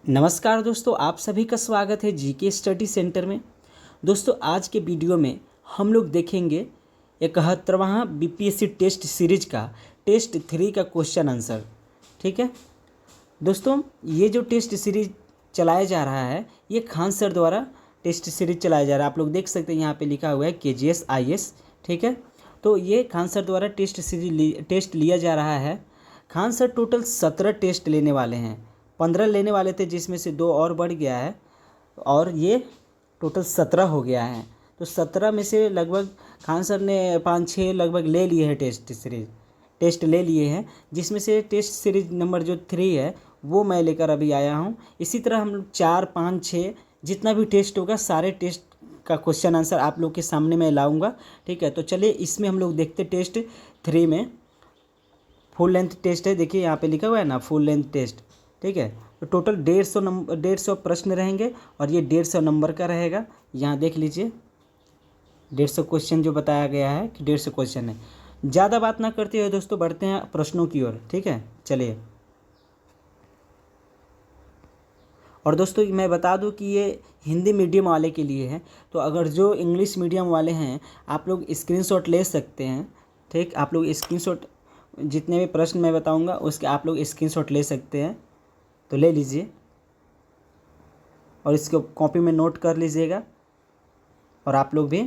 नमस्कार दोस्तों, आप सभी का स्वागत है जीके स्टडी सेंटर में। दोस्तों, आज के वीडियो में हम लोग देखेंगे 71वां बीपीएससी टेस्ट सीरीज का टेस्ट 3 का क्वेश्चन आंसर। ठीक है दोस्तों, ये जो टेस्ट सीरीज चलाया जा रहा है ये खान सर द्वारा टेस्ट सीरीज चलाया जा रहा है। आप लोग देख सकते हैं यहाँ पे लिखा हुआ है केजीएस आईएएस। ठीक है, तो ये खान सर द्वारा टेस्ट लिया जा रहा है। खान सर टोटल 17 टेस्ट लेने वाले हैं। 15 लेने वाले थे जिसमें से 2 और बढ़ गया है और ये टोटल 17 हो गया है। तो 17 में से लगभग खान सर ने 5-6 लगभग ले लिए हैं टेस्ट ले लिए हैं, जिसमें से टेस्ट सीरीज नंबर जो 3 है वो मैं लेकर अभी आया हूँ। इसी तरह हम 4, 5, 6 जितना भी टेस्ट होगा सारे टेस्ट का क्वेश्चन आंसर आप लोग के सामने मैं लाऊंगा। ठीक है, तो चलिए इसमें हम लोग देखते टेस्ट 3 में फुल लेंथ टेस्ट है। देखिए यहाँ पे लिखा हुआ है ना, फुल लेंथ टेस्ट। ठीक है, तो टोटल 150 प्रश्न रहेंगे और ये 150 नंबर का रहेगा। यहाँ देख लीजिए 150 क्वेश्चन जो बताया गया है कि 150 क्वेश्चन है। ज़्यादा बात ना करते हुए दोस्तों बढ़ते हैं प्रश्नों की ओर। ठीक है, चलिए। और दोस्तों मैं बता दूं कि ये हिंदी मीडियम वाले के लिए है, तो अगर जो इंग्लिश मीडियम वाले हैं आप लोग स्क्रीनशॉट ले सकते हैं। ठीक, आप लोग स्क्रीनशॉट जितने भी प्रश्न मैं बताऊंगा उसके आप लोग स्क्रीनशॉट ले सकते हैं, तो ले लीजिए और इसको कॉपी में नोट कर लीजिएगा और आप लोग भी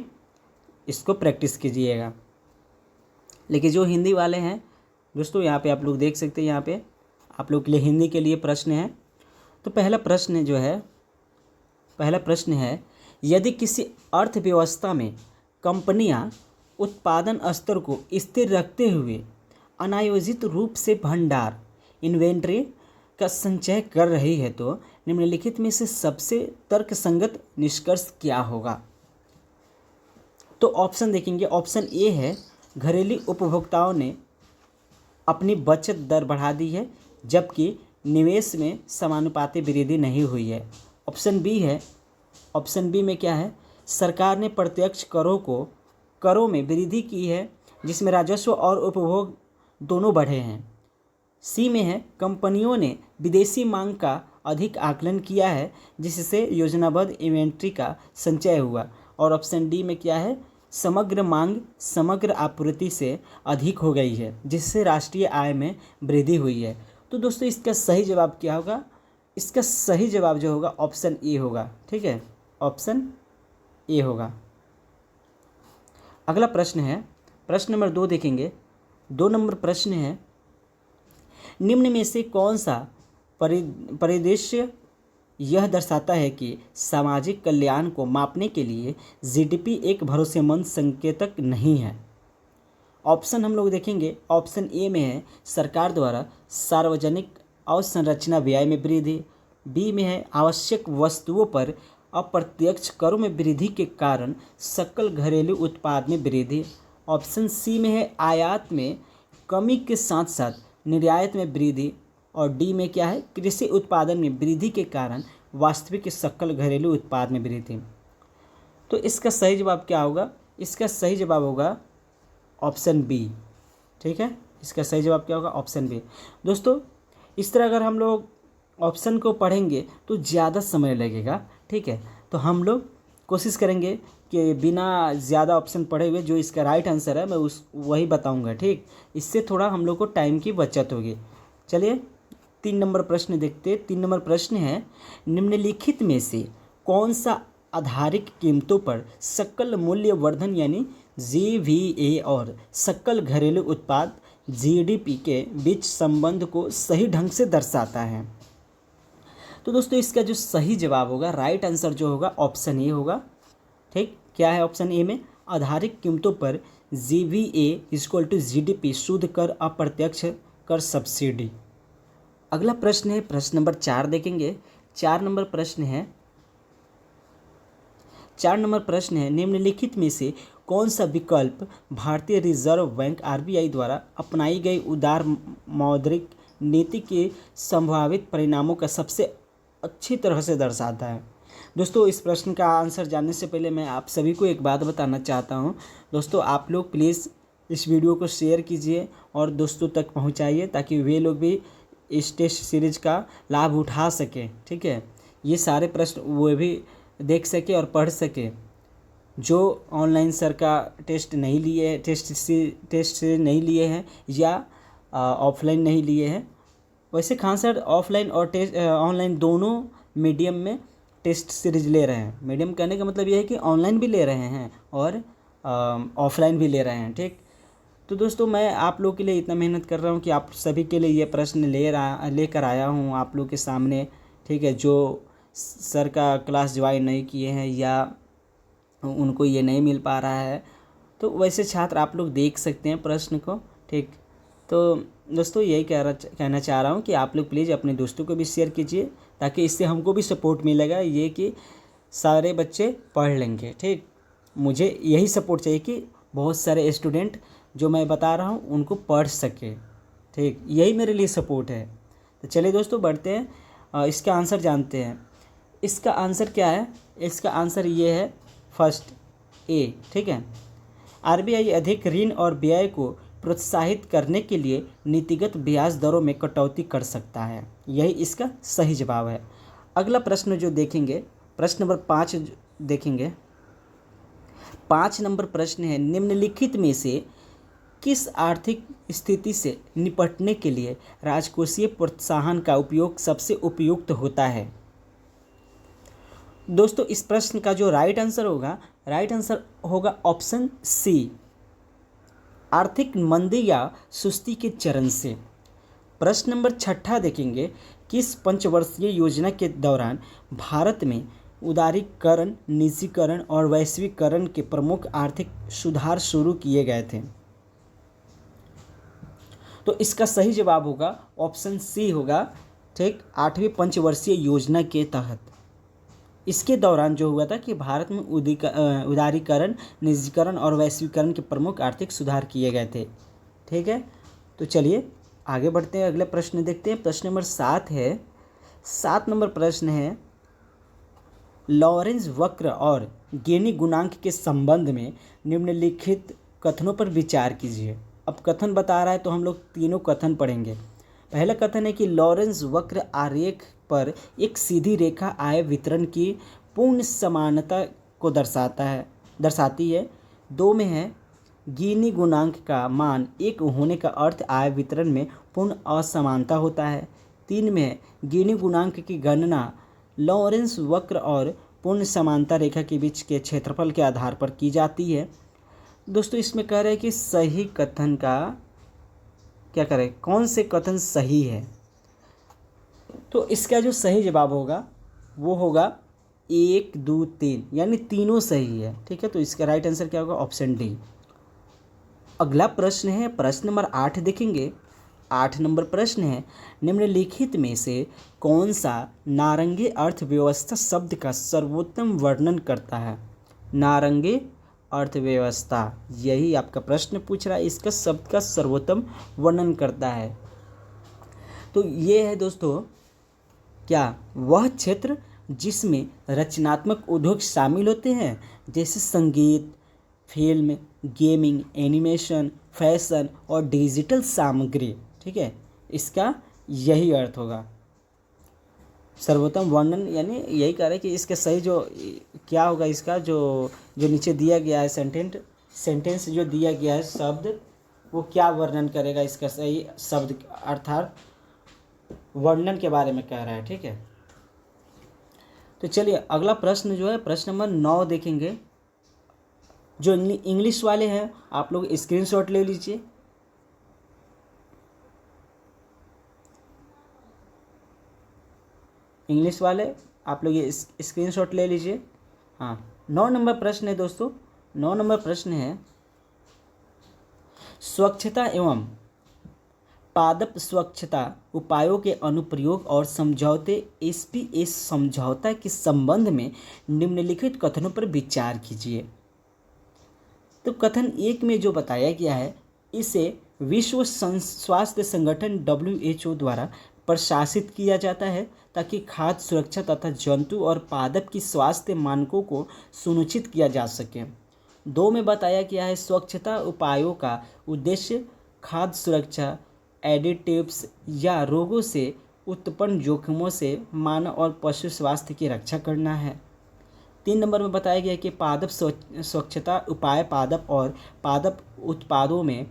इसको प्रैक्टिस कीजिएगा। लेकिन जो हिंदी वाले हैं दोस्तों यहाँ पे आप लोग देख सकते हैं, यहाँ पे आप लोग के लिए हिंदी के लिए प्रश्न है। तो पहला प्रश्न है यदि किसी अर्थव्यवस्था में कंपनियां उत्पादन स्तर को स्थिर रखते हुए अनायोजित रूप से भंडार इन्वेंट्री का संचय कर रही है तो निम्नलिखित में से सबसे तर्कसंगत निष्कर्ष क्या होगा। तो ऑप्शन देखेंगे। ऑप्शन ए है घरेलू उपभोक्ताओं ने अपनी बचत दर बढ़ा दी है जबकि निवेश में समानुपाती वृद्धि नहीं हुई है। ऑप्शन बी में क्या है, सरकार ने प्रत्यक्ष करों में वृद्धि की है जिसमें राजस्व और उपभोग दोनों बढ़े हैं। सी में है कंपनियों ने विदेशी मांग का अधिक आकलन किया है जिससे योजनाबद्ध इन्वेंट्री का संचय हुआ। और ऑप्शन डी में क्या है, समग्र मांग समग्र आपूर्ति से अधिक हो गई है जिससे राष्ट्रीय आय में वृद्धि हुई है। तो दोस्तों इसका सही जवाब क्या होगा, इसका सही जवाब जो होगा ऑप्शन ए होगा। ठीक है, ऑप्शन ए होगा। अगला प्रश्न है प्रश्न नंबर 2 देखेंगे। 2 नंबर प्रश्न है निम्न में से कौन सा परिदृश्य यह दर्शाता है कि सामाजिक कल्याण को मापने के लिए जीडीपी एक भरोसेमंद संकेतक नहीं है। ऑप्शन हम लोग देखेंगे। ऑप्शन ए में है सरकार द्वारा सार्वजनिक अवसंरचना व्यय में वृद्धि। बी में है आवश्यक वस्तुओं पर अप्रत्यक्ष करों में वृद्धि के कारण सकल घरेलू उत्पाद में वृद्धि। ऑप्शन सी में है आयात में कमी के साथ साथ निर्यात में वृद्धि। और डी में क्या है, कृषि उत्पादन में वृद्धि के कारण वास्तविक सकल घरेलू उत्पाद में वृद्धि। तो इसका सही जवाब क्या होगा, इसका सही जवाब होगा ऑप्शन बी। ठीक है, इसका सही जवाब क्या होगा, ऑप्शन बी। दोस्तों इस तरह अगर हम लोग ऑप्शन को पढ़ेंगे तो ज़्यादा समय लगेगा। ठीक है, तो हम लोग कोशिश करेंगे कि बिना ज़्यादा ऑप्शन पढ़े हुए जो इसका राइट आंसर है मैं वही बताऊंगा। ठीक, इससे थोड़ा हम लोग को टाइम की बचत होगी। चलिए 3 नंबर प्रश्न देखते। 3 नंबर प्रश्न है निम्नलिखित में से कौन सा आधारिक कीमतों पर सकल मूल्य वर्धन यानी जीवीए और सकल घरेलू उत्पाद जीडीपी के बीच संबंध को सही ढंग से दर्शाता है। तो दोस्तों इसका जो सही जवाब होगा, राइट आंसर जो होगा ऑप्शन ए होगा। ठीक, क्या है ऑप्शन ए में, आधारिक कीमतों पर जीवीए इक्वल टू जीडीपी शुद्ध कर अप्रत्यक्ष कर सब्सिडी। अगला प्रश्न है प्रश्न नंबर 4 देखेंगे। 4 नंबर प्रश्न है निम्नलिखित में से कौन सा विकल्प भारतीय रिजर्व बैंक आरबीआई द्वारा अपनाई गई उदार मौद्रिक नीति के संभावित परिणामों का सबसे अच्छी तरह से दर्शाता है। दोस्तों इस प्रश्न का आंसर जानने से पहले मैं आप सभी को एक बात बताना चाहता हूं। दोस्तों आप लोग प्लीज़ इस वीडियो को शेयर कीजिए और दोस्तों तक पहुंचाइए ताकि वे लोग भी इस टेस्ट सीरीज का लाभ उठा सके। ठीक है, ये सारे प्रश्न वो भी देख सके और पढ़ सके। जो ऑनलाइन सर का टेस्ट नहीं लिए, टेस्ट से नहीं लिए हैं या ऑफलाइन नहीं लिए हैं, वैसे खान सर ऑफलाइन और ऑनलाइन दोनों मीडियम में टेस्ट सीरीज ले रहे हैं। मीडियम कहने का मतलब ये है कि ऑनलाइन भी ले रहे हैं और ऑफलाइन भी ले रहे हैं। ठीक, तो दोस्तों मैं आप लोग के लिए इतना मेहनत कर रहा हूँ कि आप सभी के लिए ये प्रश्न लेकर आया हूँ आप लोग के सामने। ठीक है, जो सर का क्लास ज्वाइन नहीं किए हैं या उनको ये नहीं मिल पा रहा है, तो वैसे छात्र आप लोग देख सकते हैं प्रश्न को। ठीक, तो दोस्तों यही कहना चाह रहा हूँ कि आप लोग प्लीज़ अपने दोस्तों को भी शेयर कीजिए, ताकि इससे हमको भी सपोर्ट मिलेगा ये कि सारे बच्चे पढ़ लेंगे। ठीक, मुझे यही सपोर्ट चाहिए कि बहुत सारे स्टूडेंट जो मैं बता रहा हूँ उनको पढ़ सके। ठीक, यही मेरे लिए सपोर्ट है। तो चलिए दोस्तों बढ़ते हैं, इसका आंसर जानते हैं। इसका आंसर क्या है? इसका आंसर ये है फर्स्ट ए। ठीक है, आरबीआई अधिक ऋण और व्यय को प्रोत्साहित करने के लिए नीतिगत ब्याज दरों में कटौती कर सकता है। यही इसका सही जवाब है। अगला प्रश्न जो देखेंगे, प्रश्न नंबर 5 देखेंगे। 5 नंबर प्रश्न है, निम्नलिखित में से किस आर्थिक स्थिति से निपटने के लिए राजकोषीय प्रोत्साहन का उपयोग सबसे उपयुक्त होता है? दोस्तों इस प्रश्न का जो राइट आंसर होगा ऑप्शन सी, आर्थिक मंदी या सुस्ती के चरण से। प्रश्न नंबर 6 देखेंगे, किस पंचवर्षीय योजना के दौरान भारत में उदारीकरण, निजीकरण और वैश्वीकरण के प्रमुख आर्थिक सुधार शुरू किए गए थे? तो इसका सही जवाब होगा ऑप्शन सी होगा। ठीक, 8वीं पंचवर्षीय योजना के तहत इसके दौरान जो हुआ था कि भारत में उदारीकरण, निजीकरण और वैश्वीकरण के प्रमुख आर्थिक सुधार किए गए थे। ठीक है, तो चलिए आगे बढ़ते हैं, अगले प्रश्न देखते हैं। प्रश्न नंबर 7 है। 7 नंबर प्रश्न है, लॉरेंज वक्र और गिनी गुणांक के संबंध में निम्नलिखित कथनों पर विचार कीजिए। अब कथन बता रहा है तो हम लोग तीनों कथन पढ़ेंगे। पहला कथन है कि लॉरेंज वक्र आरेख पर एक सीधी रेखा आय वितरण की पूर्ण समानता को दर्शाती है। 2 में है, गिनी गुणांक का मान 1 होने का अर्थ आय वितरण में पूर्ण असमानता होता है। 3 में है, गिनी गुणांक की गणना लॉरेंस वक्र और पूर्ण समानता रेखा के बीच के क्षेत्रफल के आधार पर की जाती है। दोस्तों इसमें कह रहे हैं कि सही कथन का क्या करें, कौन से कथन सही है? तो इसका जो सही जवाब होगा वो होगा 1, 2, 3, यानी तीनों सही है। ठीक है, तो इसका राइट आंसर क्या होगा? Option D. अगला प्रश्न है, प्रश्न नंबर 8 देखेंगे। 8 नंबर प्रश्न है, निम्नलिखित में से कौन सा नारंगी अर्थव्यवस्था शब्द का सर्वोत्तम वर्णन करता है? नारंगी अर्थव्यवस्था, यही आपका प्रश्न पूछ रहा है, इसका शब्द का सर्वोत्तम वर्णन करता है। तो ये है दोस्तों क्या, वह क्षेत्र जिसमें रचनात्मक उद्योग शामिल होते हैं, जैसे संगीत, फिल्म, गेमिंग, एनिमेशन, फैशन और डिजिटल सामग्री। ठीक है, इसका यही अर्थ होगा सर्वोत्तम वर्णन, यानी यही कह रहे हैं कि इसका सही जो क्या होगा, इसका जो नीचे दिया गया है सेंटेंस जो दिया गया है शब्द, वो क्या वर्णन करेगा, इसका सही शब्द अर्थात वर्णन के बारे में कह रहा है। ठीक है, तो चलिए अगला प्रश्न जो है प्रश्न नंबर 9 देखेंगे। जो इंग्लिश वाले हैं आप लोग स्क्रीनशॉट ले लीजिए। इंग्लिश वाले आप लोग ये स्क्रीनशॉट ले लीजिए। हाँ, 9 नंबर प्रश्न है दोस्तों। 9 नंबर प्रश्न है, स्वच्छता एवं पादप स्वच्छता उपायों के अनुप्रयोग और समझौते SPS समझौता के संबंध में निम्नलिखित कथनों पर विचार कीजिए। तो कथन 1 में जो बताया गया है, इसे विश्व स्वास्थ्य संगठन WHO द्वारा प्रशासित किया जाता है ताकि खाद्य सुरक्षा तथा जंतु और पादप की स्वास्थ्य मानकों को सुनिश्चित किया जा सके। 2 में बताया गया है, स्वच्छता उपायों का उद्देश्य खाद्य सुरक्षा, एडिटिव्स या रोगों से उत्पन्न जोखिमों से मानव और पशु स्वास्थ्य की रक्षा करना है। 3 नंबर में बताया गया कि पादप स्वच्छता उपाय पादप और पादप उत्पादों में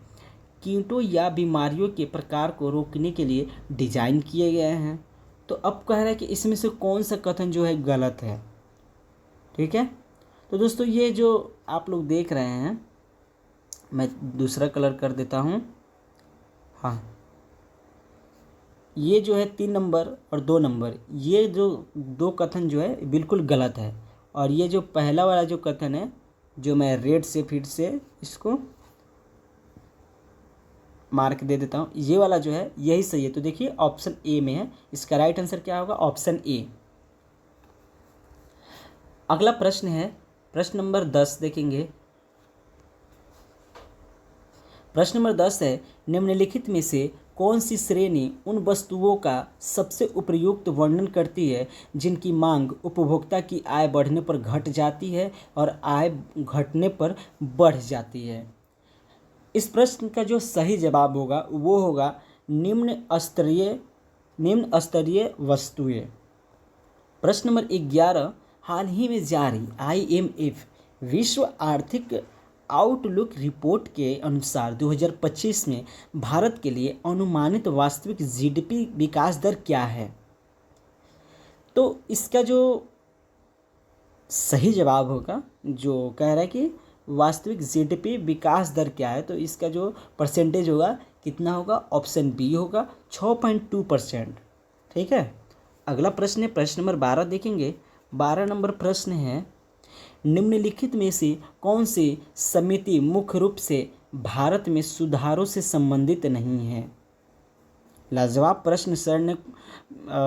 कीटों या बीमारियों के प्रकार को रोकने के लिए डिजाइन किए गए हैं। तो अब कह रहा है कि इसमें से कौन सा कथन जो है गलत है। ठीक है, तो दोस्तों ये जो आप लोग देख रहे हैं, मैं दूसरा कलर कर देता हूँ। हाँ, ये जो है 3 नंबर और 2 नंबर, ये जो 2 कथन जो है बिल्कुल गलत है। और ये जो पहला वाला जो कथन है, जो मैं रेड से फिर से इसको मार्क दे देता हूँ, ये वाला जो है यही सही है। तो देखिए ऑप्शन ए में है, इसका राइट आंसर क्या होगा, ऑप्शन ए। अगला प्रश्न है प्रश्न नंबर 10 देखेंगे। प्रश्न नंबर 10 है, निम्नलिखित में से कौन सी श्रेणी उन वस्तुओं का सबसे उपयुक्त वर्णन करती है जिनकी मांग उपभोक्ता की आय बढ़ने पर घट जाती है और आय घटने पर बढ़ जाती है। इस प्रश्न का जो सही जवाब होगा वो होगा निम्न स्तरीय वस्तुएं। प्रश्न नंबर 11, हाल ही में जारी IMF विश्व आर्थिक आउटलुक रिपोर्ट के अनुसार 2025 में भारत के लिए अनुमानित वास्तविक GDP विकास दर क्या है। तो इसका जो सही जवाब होगा, जो कह रहा है कि वास्तविक GDP विकास दर क्या है, तो इसका जो परसेंटेज होगा कितना होगा, ऑप्शन बी होगा 6.2%। ठीक है, अगला प्रश्न है प्रश्न नंबर 12 देखेंगे। 12 नंबर प्रश्न है, निम्नलिखित में से कौन सी समिति मुख्य रूप से भारत में सुधारों से संबंधित नहीं है। लाजवाब प्रश्न सर ने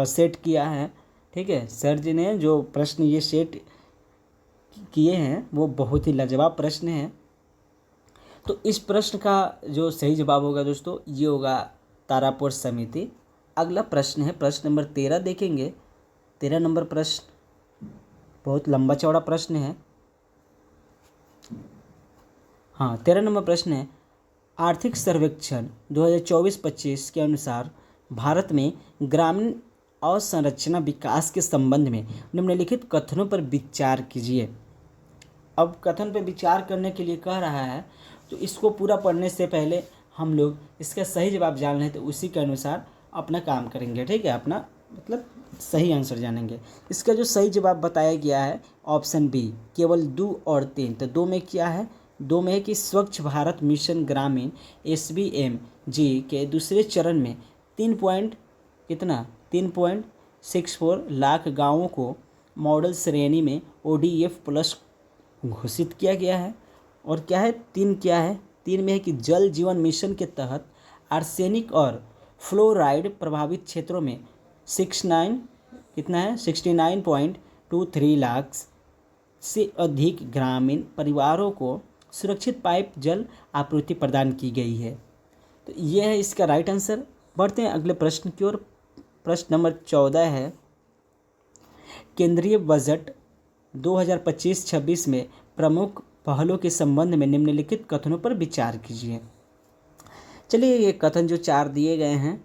सेट किया है। ठीक है, सर जी ने जो प्रश्न ये सेट किए हैं वो बहुत ही लाजवाब प्रश्न है। तो इस प्रश्न का जो सही जवाब होगा दोस्तों, ये होगा तारापुर समिति। अगला प्रश्न है प्रश्न नंबर 13 देखेंगे। 13 नंबर प्रश्न बहुत लंबा चौड़ा प्रश्न है। हाँ, 13 नंबर प्रश्न है, आर्थिक सर्वेक्षण 2024-25 के अनुसार भारत में ग्रामीण अवसंरचना विकास के संबंध में निम्नलिखित कथनों पर विचार कीजिए। अब कथन पर विचार करने के लिए कह रहा है, तो इसको पूरा पढ़ने से पहले हम लोग इसका सही जवाब जान लें, तो उसी के अनुसार अपना काम करेंगे। ठीक है, अपना मतलब सही आंसर जानेंगे। इसका जो सही जवाब बताया गया है ऑप्शन बी, केवल 2 और 3। तो 2 में क्या है, 2 में है कि स्वच्छ भारत मिशन ग्रामीण SBMG के दूसरे चरण में 3.64 लाख गाँवों को मॉडल श्रेणी में ODF प्लस घोषित किया गया है। और क्या है, 3 क्या है, 3 में है कि जल जीवन मिशन के तहत आर्सेनिक और फ्लोराइड प्रभावित क्षेत्रों में 69.23 लाख से अधिक ग्रामीण परिवारों को सुरक्षित पाइप जल आपूर्ति प्रदान की गई है। तो यह है इसका राइट आंसर। बढ़ते हैं अगले प्रश्न की ओर। प्रश्न नंबर 14 है, केंद्रीय बजट 2025-26 में प्रमुख पहलों के संबंध में निम्नलिखित कथनों पर विचार कीजिए। चलिए, ये कथन जो 4 दिए गए हैं,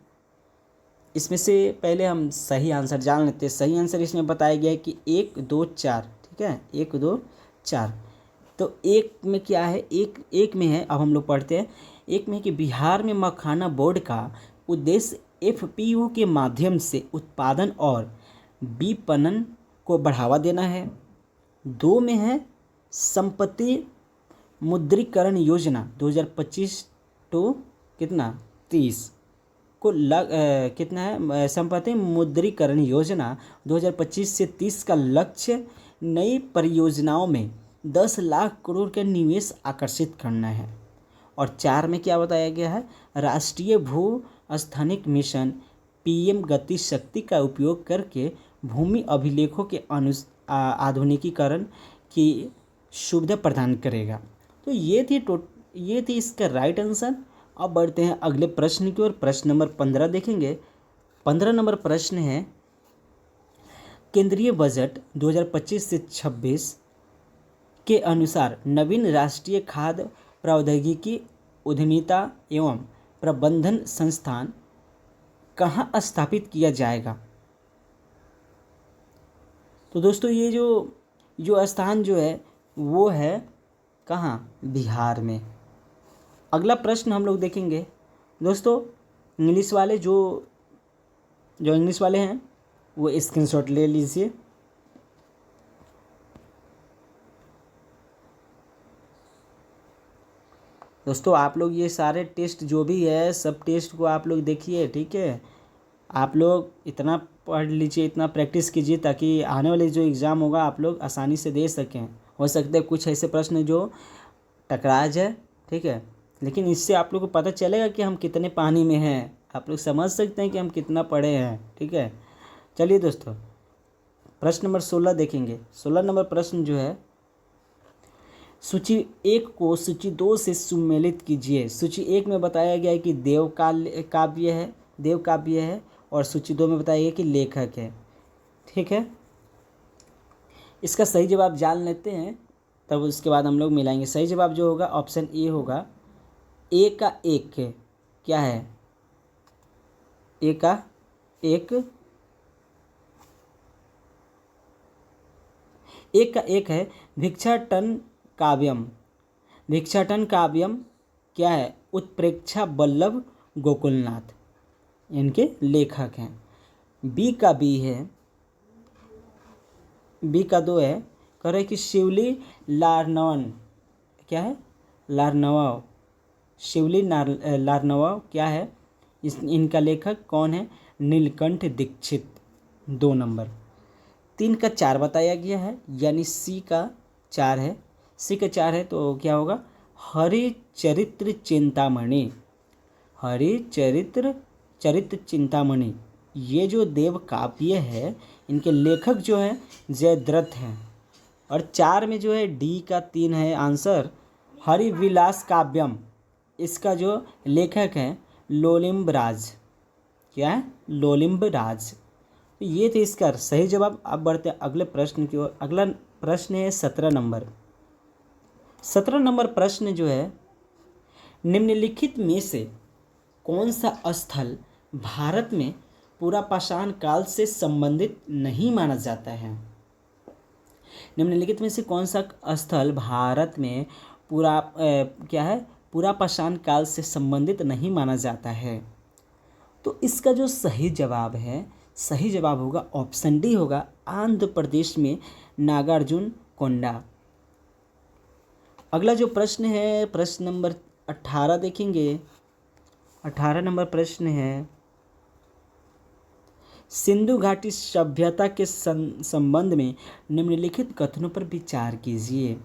इसमें से पहले हम सही आंसर जान लेते हैं। सही आंसर इसमें बताया गया है कि 1, 2, 4। ठीक है, 1, 2, 4। तो एक में क्या है, एक में है, अब हम लोग पढ़ते हैं। एक में कि बिहार में मखाना बोर्ड का उद्देश्य FPO के माध्यम से उत्पादन और विपणन को बढ़ावा देना है। 2 में है संपत्ति मुद्रीकरण योजना 2025 टू कितना 30 को कितना है, संपत्ति मुद्रीकरण योजना 2025 से 30 का लक्ष्य नई परियोजनाओं में 10 लाख करोड़ का निवेश आकर्षित करना है। और 4 में क्या बताया गया है, राष्ट्रीय भू स्थानिक मिशन PM गति शक्ति का उपयोग करके भूमि अभिलेखों के आधुनिकीकरण की सुविधा प्रदान करेगा। तो ये थी इसका राइट आंसर। अब बढ़ते हैं अगले प्रश्न की ओर। प्रश्न नंबर 15 देखेंगे। 15 नंबर प्रश्न है, केंद्रीय बजट 2025 से 26 के अनुसार नवीन राष्ट्रीय खाद्य प्रौद्योगिकी उद्यमिता एवं प्रबंधन संस्थान कहाँ स्थापित किया जाएगा? तो दोस्तों ये जो स्थान जो है वो है कहाँ? बिहार में। अगला प्रश्न हम लोग देखेंगे दोस्तों, इंग्लिश वाले जो इंग्लिश वाले हैं वो स्क्रीनशॉट ले लीजिए। दोस्तों आप लोग ये सारे टेस्ट जो भी है सब टेस्ट को आप लोग देखिए, ठीक है। आप लोग इतना पढ़ लीजिए, इतना प्रैक्टिस कीजिए ताकि आने वाले जो एग्ज़ाम होगा आप लोग आसानी से दे सकें। हो सकता है कुछ ऐसे प्रश्न जो टकरा जाए, ठीक है, लेकिन इससे आप लोग को पता चलेगा कि हम कितने पानी में हैं। आप लोग समझ सकते हैं कि हम कितना पढ़े हैं, ठीक है। चलिए दोस्तों प्रश्न नंबर 16 देखेंगे। 16 नंबर प्रश्न जो है, सूची 1 को सूची 2 से सुमेलित कीजिए। सूची 1 में बताया गया है कि देव काव्य है और सूची 2 में बताया गया कि लेखक है, ठीक है। इसका सही जवाब जान लेते हैं, तब उसके बाद हम लोग मिलाएंगे। सही जवाब जो होगा ऑप्शन ए होगा। ए का एक क्या है? ए का एक है भिक्षाटन काव्यम क्या है? उत्प्रेक्षा वल्लभ गोकुलनाथ इनके लेखक हैं। बी का 2 है, कह रहे कि शिवली लार्नवन क्या है? शिवली लार्नवा क्या है? इनका लेखक कौन है? नीलकंठ दीक्षित। 2 नंबर। 3 का 4 बताया गया है, यानी सी का 4 है। तो क्या होगा? हरिचरित्र चिंतामणि। ये जो देव काव्य है इनके लेखक जो हैं जयद्रथ हैं। और 4 में जो है डी का 3 है आंसर, हरिविलास काव्यम। इसका जो लेखक हैं लोलिम्ब राज। क्या है? लोलिम्ब राज। तो ये थे इसका सही जवाब। अब बढ़ते हैं अगले प्रश्न की ओर। अगला प्रश्न है 17 नंबर। 17 नंबर प्रश्न जो है, निम्नलिखित में से कौन सा स्थल भारत में पुरापाषाण काल से संबंधित नहीं माना जाता है? निम्नलिखित में से कौन सा स्थल भारत में पुरापाषाण काल से संबंधित नहीं माना जाता है? तो इसका जो सही जवाब होगा ऑप्शन डी होगा, आंध्र प्रदेश में नागार्जुन कोंडा। अगला जो प्रश्न है प्रश्न नंबर 18 देखेंगे। 18 नंबर प्रश्न है, सिंधु घाटी सभ्यता के संबंध में निम्नलिखित कथनों पर विचार कीजिए।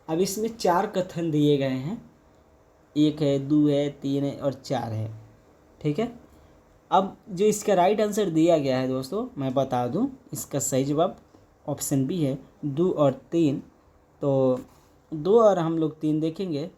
अब इसमें 4 कथन दिए गए हैं, 1 है, 2 है, 3 है और 4 है, ठीक है। अब जो इसका राइट आंसर दिया गया है दोस्तों मैं बता दूं, इसका सही जवाब ऑप्शन बी है, 2 और 3। तो 2 और हम लोग 3 देखेंगे।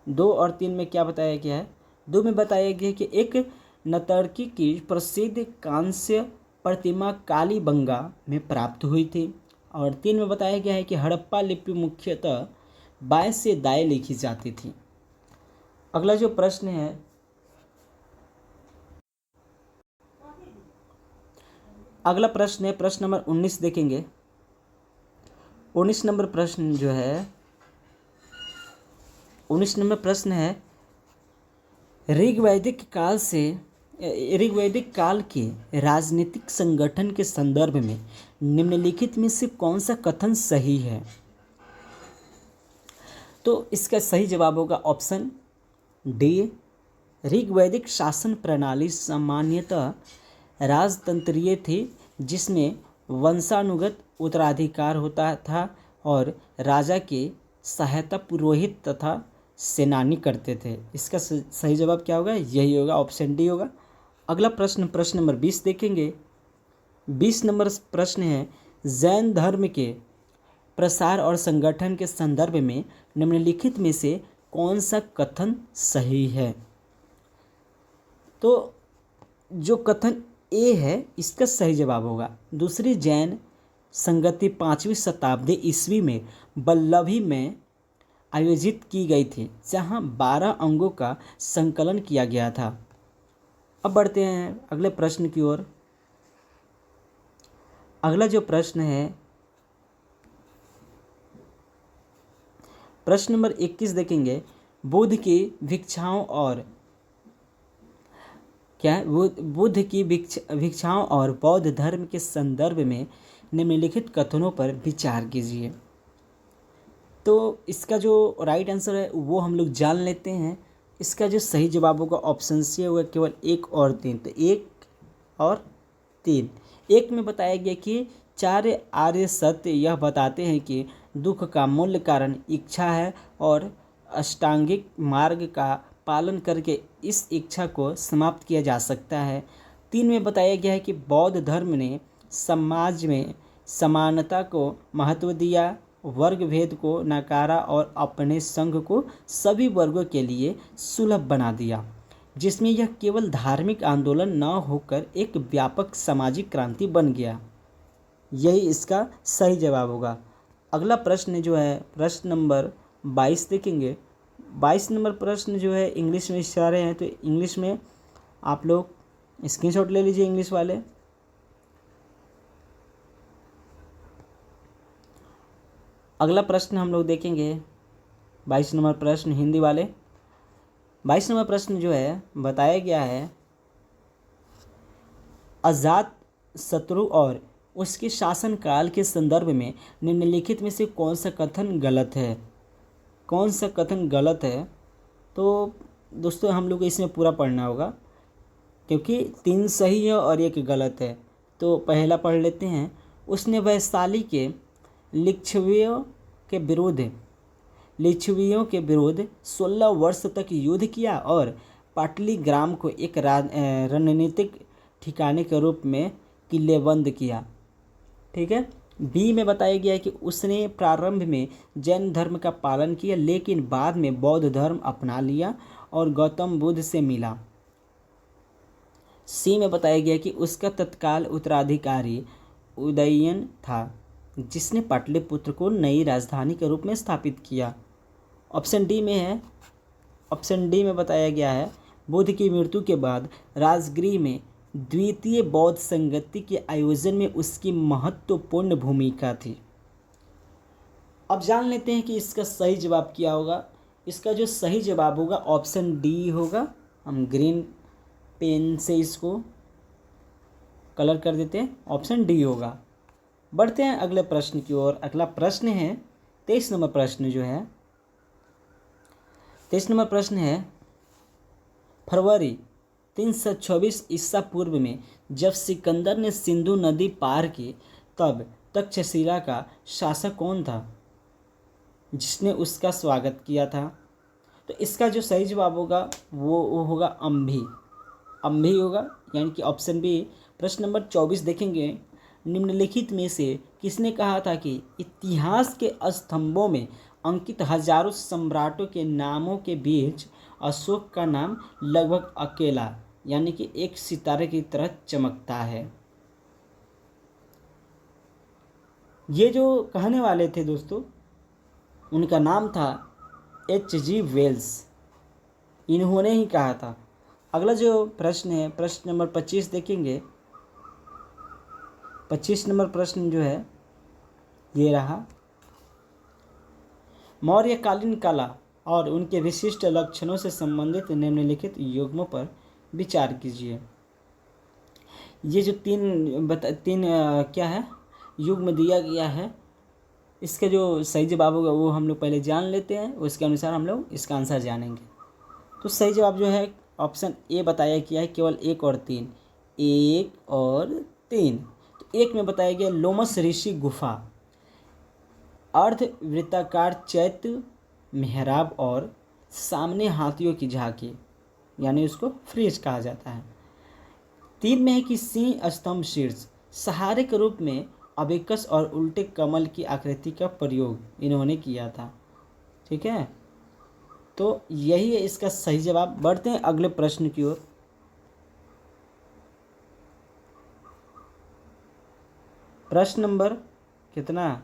2 और 3 में क्या बताया गया है? 2 में बताया गया है कि एक नर्तकी की प्रसिद्ध कांस्य प्रतिमा कालीबंगा में प्राप्त हुई थी। और 3 में बताया गया है कि हड़प्पा लिपि मुख्यतः बाएं से दाएं लिखी जाती थी। अगला जो प्रश्न है, अगला प्रश्न है प्रश्न नंबर 19 देखेंगे। 19 नंबर प्रश्न जो है, 19 नंबर प्रश्न है, ऋग्वैदिक काल के राजनीतिक संगठन के संदर्भ में निम्नलिखित में से कौन सा कथन सही है? तो इसका सही जवाब होगा ऑप्शन डी, ऋग्वैदिक शासन प्रणाली सामान्यतः राजतंत्रीय थी, जिसमें वंशानुगत उत्तराधिकार होता था और राजा की सहायता पुरोहित तथा सेनानी करते थे। इसका सही जवाब क्या होगा? यही होगा, ऑप्शन डी होगा। अगला प्रश्न प्रश्न नंबर 20 देखेंगे। 20 नंबर प्रश्न है, जैन धर्म के प्रसार और संगठन के संदर्भ में निम्नलिखित में से कौन सा कथन सही है? तो जो कथन ए है इसका सही जवाब होगा, दूसरी जैन संगति 5वीं शताब्दी ईस्वी में वल्लभी में आयोजित की गई थी, जहां 12 अंगों का संकलन किया गया था। अब बढ़ते हैं अगले प्रश्न की ओर। अगला जो प्रश्न है, प्रश्न नंबर 21 देखेंगे। बुद्ध की भिक्षाओं और क्या है, बुद्ध की भिक्षाओं और बौद्ध धर्म के संदर्भ में निम्नलिखित कथनों पर विचार कीजिए। तो इसका जो राइट आंसर है वो हम लोग जान लेते हैं। इसका जो सही जवाब होगा ऑप्शन सी होगा, केवल 1 और 3। तो 1 और 3। 1 में बताया गया कि 4 आर्य सत्य यह बताते हैं कि दुख का मूल कारण इच्छा है और अष्टांगिक मार्ग का पालन करके इस इच्छा को समाप्त किया जा सकता है। 3 में बताया गया है कि बौद्ध धर्म ने समाज में समानता को महत्व दिया, वर्ग भेद को नकारा और अपने संघ को सभी वर्गों के लिए सुलभ बना दिया, जिसमें यह केवल धार्मिक आंदोलन न होकर एक व्यापक सामाजिक क्रांति बन गया। यही इसका सही जवाब होगा। अगला प्रश्न जो है प्रश्न नंबर 22 देखेंगे। 22 नंबर प्रश्न जो है इंग्लिश में सारे हैं, तो इंग्लिश में आप लोग स्क्रीनशॉट ले लीजिए इंग्लिश वाले। अगला प्रश्न हम लोग देखेंगे 22 नंबर प्रश्न हिंदी वाले। 22 नंबर प्रश्न जो है बताया गया है, अजात शत्रु और उसके शासनकाल के संदर्भ में निम्नलिखित में से कौन सा कथन गलत है? कौन सा कथन गलत है? तो दोस्तों हम लोग को इसमें पूरा पढ़ना होगा, क्योंकि 3 सही है और 1 गलत है। तो पहला पढ़ लेते हैं। उसने वैशाली के लिच्छवियों के विरुद्ध 16 वर्ष तक युद्ध किया और पाटलीग्राम को एक रणनीतिक ठिकाने के रूप में किलेबंद किया। ठीक है। बी में बताया गया है कि उसने प्रारंभ में जैन धर्म का पालन किया, लेकिन बाद में बौद्ध धर्म अपना लिया और गौतम बुद्ध से मिला। सी में बताया गया कि उसका तत्काल उत्तराधिकारी उदयन था, जिसने पाटलिपुत्र को नई राजधानी के रूप में स्थापित किया। ऑप्शन डी में है, ऑप्शन डी में बताया गया है बुद्ध की मृत्यु के बाद राजगृह में द्वितीय बौद्ध संगति के आयोजन में उसकी महत्वपूर्ण भूमिका थी। अब जान लेते हैं कि इसका सही जवाब क्या होगा। इसका जो सही जवाब होगा ऑप्शन डी होगा। हम ग्रीन पेन से इसको कलर कर देते हैं, ऑप्शन डी होगा। बढ़ते हैं अगले प्रश्न की ओर। अगला प्रश्न है 23 नंबर प्रश्न जो है 23 नंबर प्रश्न है, फरवरी 326 ईसा पूर्व में जब सिकंदर ने सिंधु नदी पार की, तब तक्षशिला का शासक कौन था जिसने उसका स्वागत किया था? तो इसका जो सही जवाब होगा वो होगा अम्भी। अम्भी होगा, यानी कि ऑप्शन बी। प्रश्न नंबर 24 देखेंगे। निम्नलिखित में से किसने कहा था कि इतिहास के स्तंभों में अंकित हजारों सम्राटों के नामों के बीच अशोक का नाम लगभग अकेला, यानी कि एक सितारे की तरह चमकता है? ये जो कहने वाले थे दोस्तों, उनका नाम था H.G. वेल्स। इन्होंने ही कहा था। अगला जो प्रश्न है प्रश्न नंबर 25 देखेंगे। 25 नंबर प्रश्न जो है ये रहा, मौर्यकालीन कला और उनके विशिष्ट लक्षणों से संबंधित निम्नलिखित युग्मों पर विचार कीजिए। ये जो तीन क्या है युग्म दिया गया है, इसका जो सही जवाब होगा वो हम लोग पहले जान लेते हैं, उसके अनुसार हम लोग इसका आंसर जानेंगे। तो सही जवाब जो है ऑप्शन ए बताया गया है, केवल 1 और 3। 1 और 3। तो 1 में बताया गया लोमस ऋषि गुफा, अर्ध वृत्ताकार चैत्य मेहराब और सामने हाथियों की झांकी, यानी उसको फ्रिज कहा जाता है। 3 में है कि सिंह स्तंभ शीर्ष सहारे के रूप में अबेकस और उल्टे कमल की आकृति का प्रयोग इन्होंने किया था। ठीक है, तो यही है इसका सही जवाब। बढ़ते हैं अगले प्रश्न की ओर। प्रश्न नंबर कितना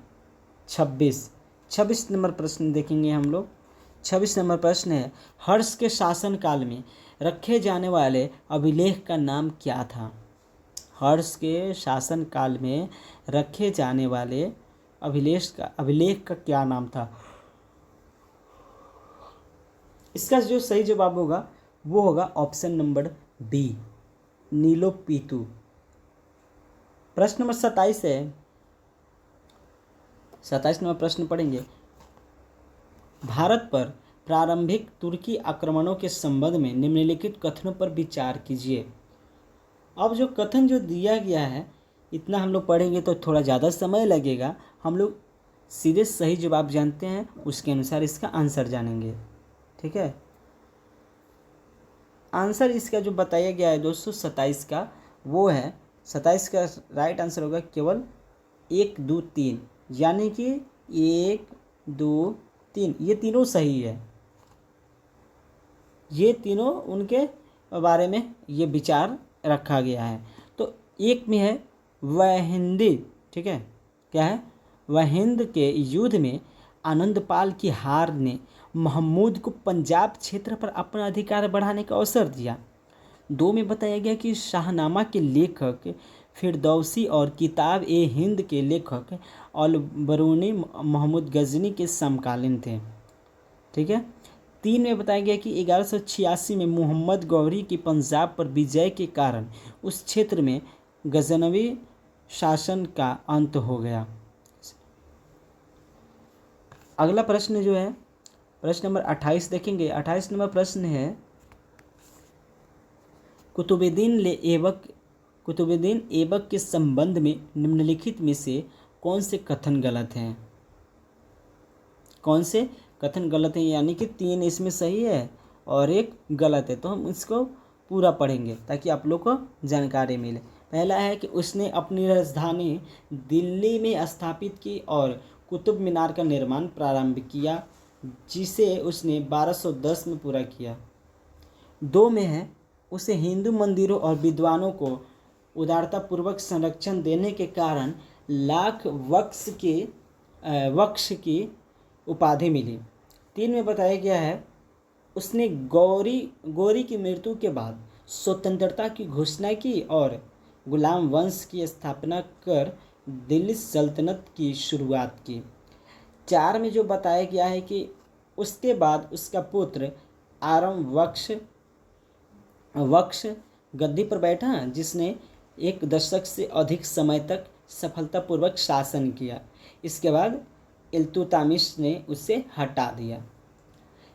26 नंबर प्रश्न देखेंगे हम लोग। 26 नंबर प्रश्न है, हर्ष के शासनकाल में रखे जाने वाले अभिलेख का नाम क्या था? हर्ष के शासनकाल में रखे जाने वाले अभिलेख का क्या नाम था? इसका जो सही जवाब होगा वो होगा ऑप्शन नंबर बी, नीलोपीतु। प्रश्न नंबर 27 है, 27 नंबर प्रश्न पढ़ेंगे। भारत पर प्रारंभिक तुर्की आक्रमणों के संबंध में निम्नलिखित कथनों पर विचार कीजिए। अब जो कथन जो दिया गया है, इतना हम लोग पढ़ेंगे तो थोड़ा ज़्यादा समय लगेगा। हम लोग सीधे सही जवाब जानते हैं, उसके अनुसार इसका आंसर जानेंगे। ठीक है, आंसर इसका जो बताया गया है दोस्तों 27 का, वो है 27 का राइट आंसर होगा केवल 1 2 3, यानी कि 1 2 3, ये तीनों सही है। ये तीनों उनके बारे में ये विचार रखा गया है। तो एक में है वह हिंदी, ठीक है, क्या है, वह हिंद के युद्ध में आनंदपाल की हार ने महमूद को पंजाब क्षेत्र पर अपना अधिकार बढ़ाने का अवसर दिया। 2 में बताया गया कि शाहनामा के लेखक फिरदौसी और किताब ए हिंद के लेखक अल बरूनी महमूद गजनी के समकालीन थे। ठीक है, 3 में बताया गया कि 1186 में मोहम्मद गौरी की पंजाब पर विजय के कारण उस क्षेत्र में गजनवी शासन का अंत हो गया। अगला प्रश्न जो है प्रश्न नंबर 28 देखेंगे। 28 नंबर प्रश्न है, कुतुबुद्दीन ऐबक के संबंध में निम्नलिखित में से कौन से कथन गलत हैं? कौन से कथन गलत हैं, यानी कि 3 इसमें सही है और 1 गलत है। तो हम इसको पूरा पढ़ेंगे ताकि आप लोग को जानकारी मिले। पहला है कि उसने अपनी राजधानी दिल्ली में स्थापित की और कुतुब मीनार का निर्माण प्रारंभ किया, जिसे उसने 1210 में पूरा किया। 2 में है, उसे हिंदू मंदिरों और विद्वानों को उदारतापूर्वक संरक्षण देने के कारण लाख वक्ष की उपाधि मिली। 3 में बताया गया है, उसने गौरी की मृत्यु के बाद स्वतंत्रता की घोषणा की और गुलाम वंश की स्थापना कर दिल्ली सल्तनत की शुरुआत की। 4 में जो बताया गया है कि उसके बाद उसका पुत्र आरम वक्ष गद्दी पर बैठा, जिसने 1 दशक से अधिक समय तक सफलतापूर्वक शासन किया। इसके बाद इल्तुतमिश ने उसे हटा दिया।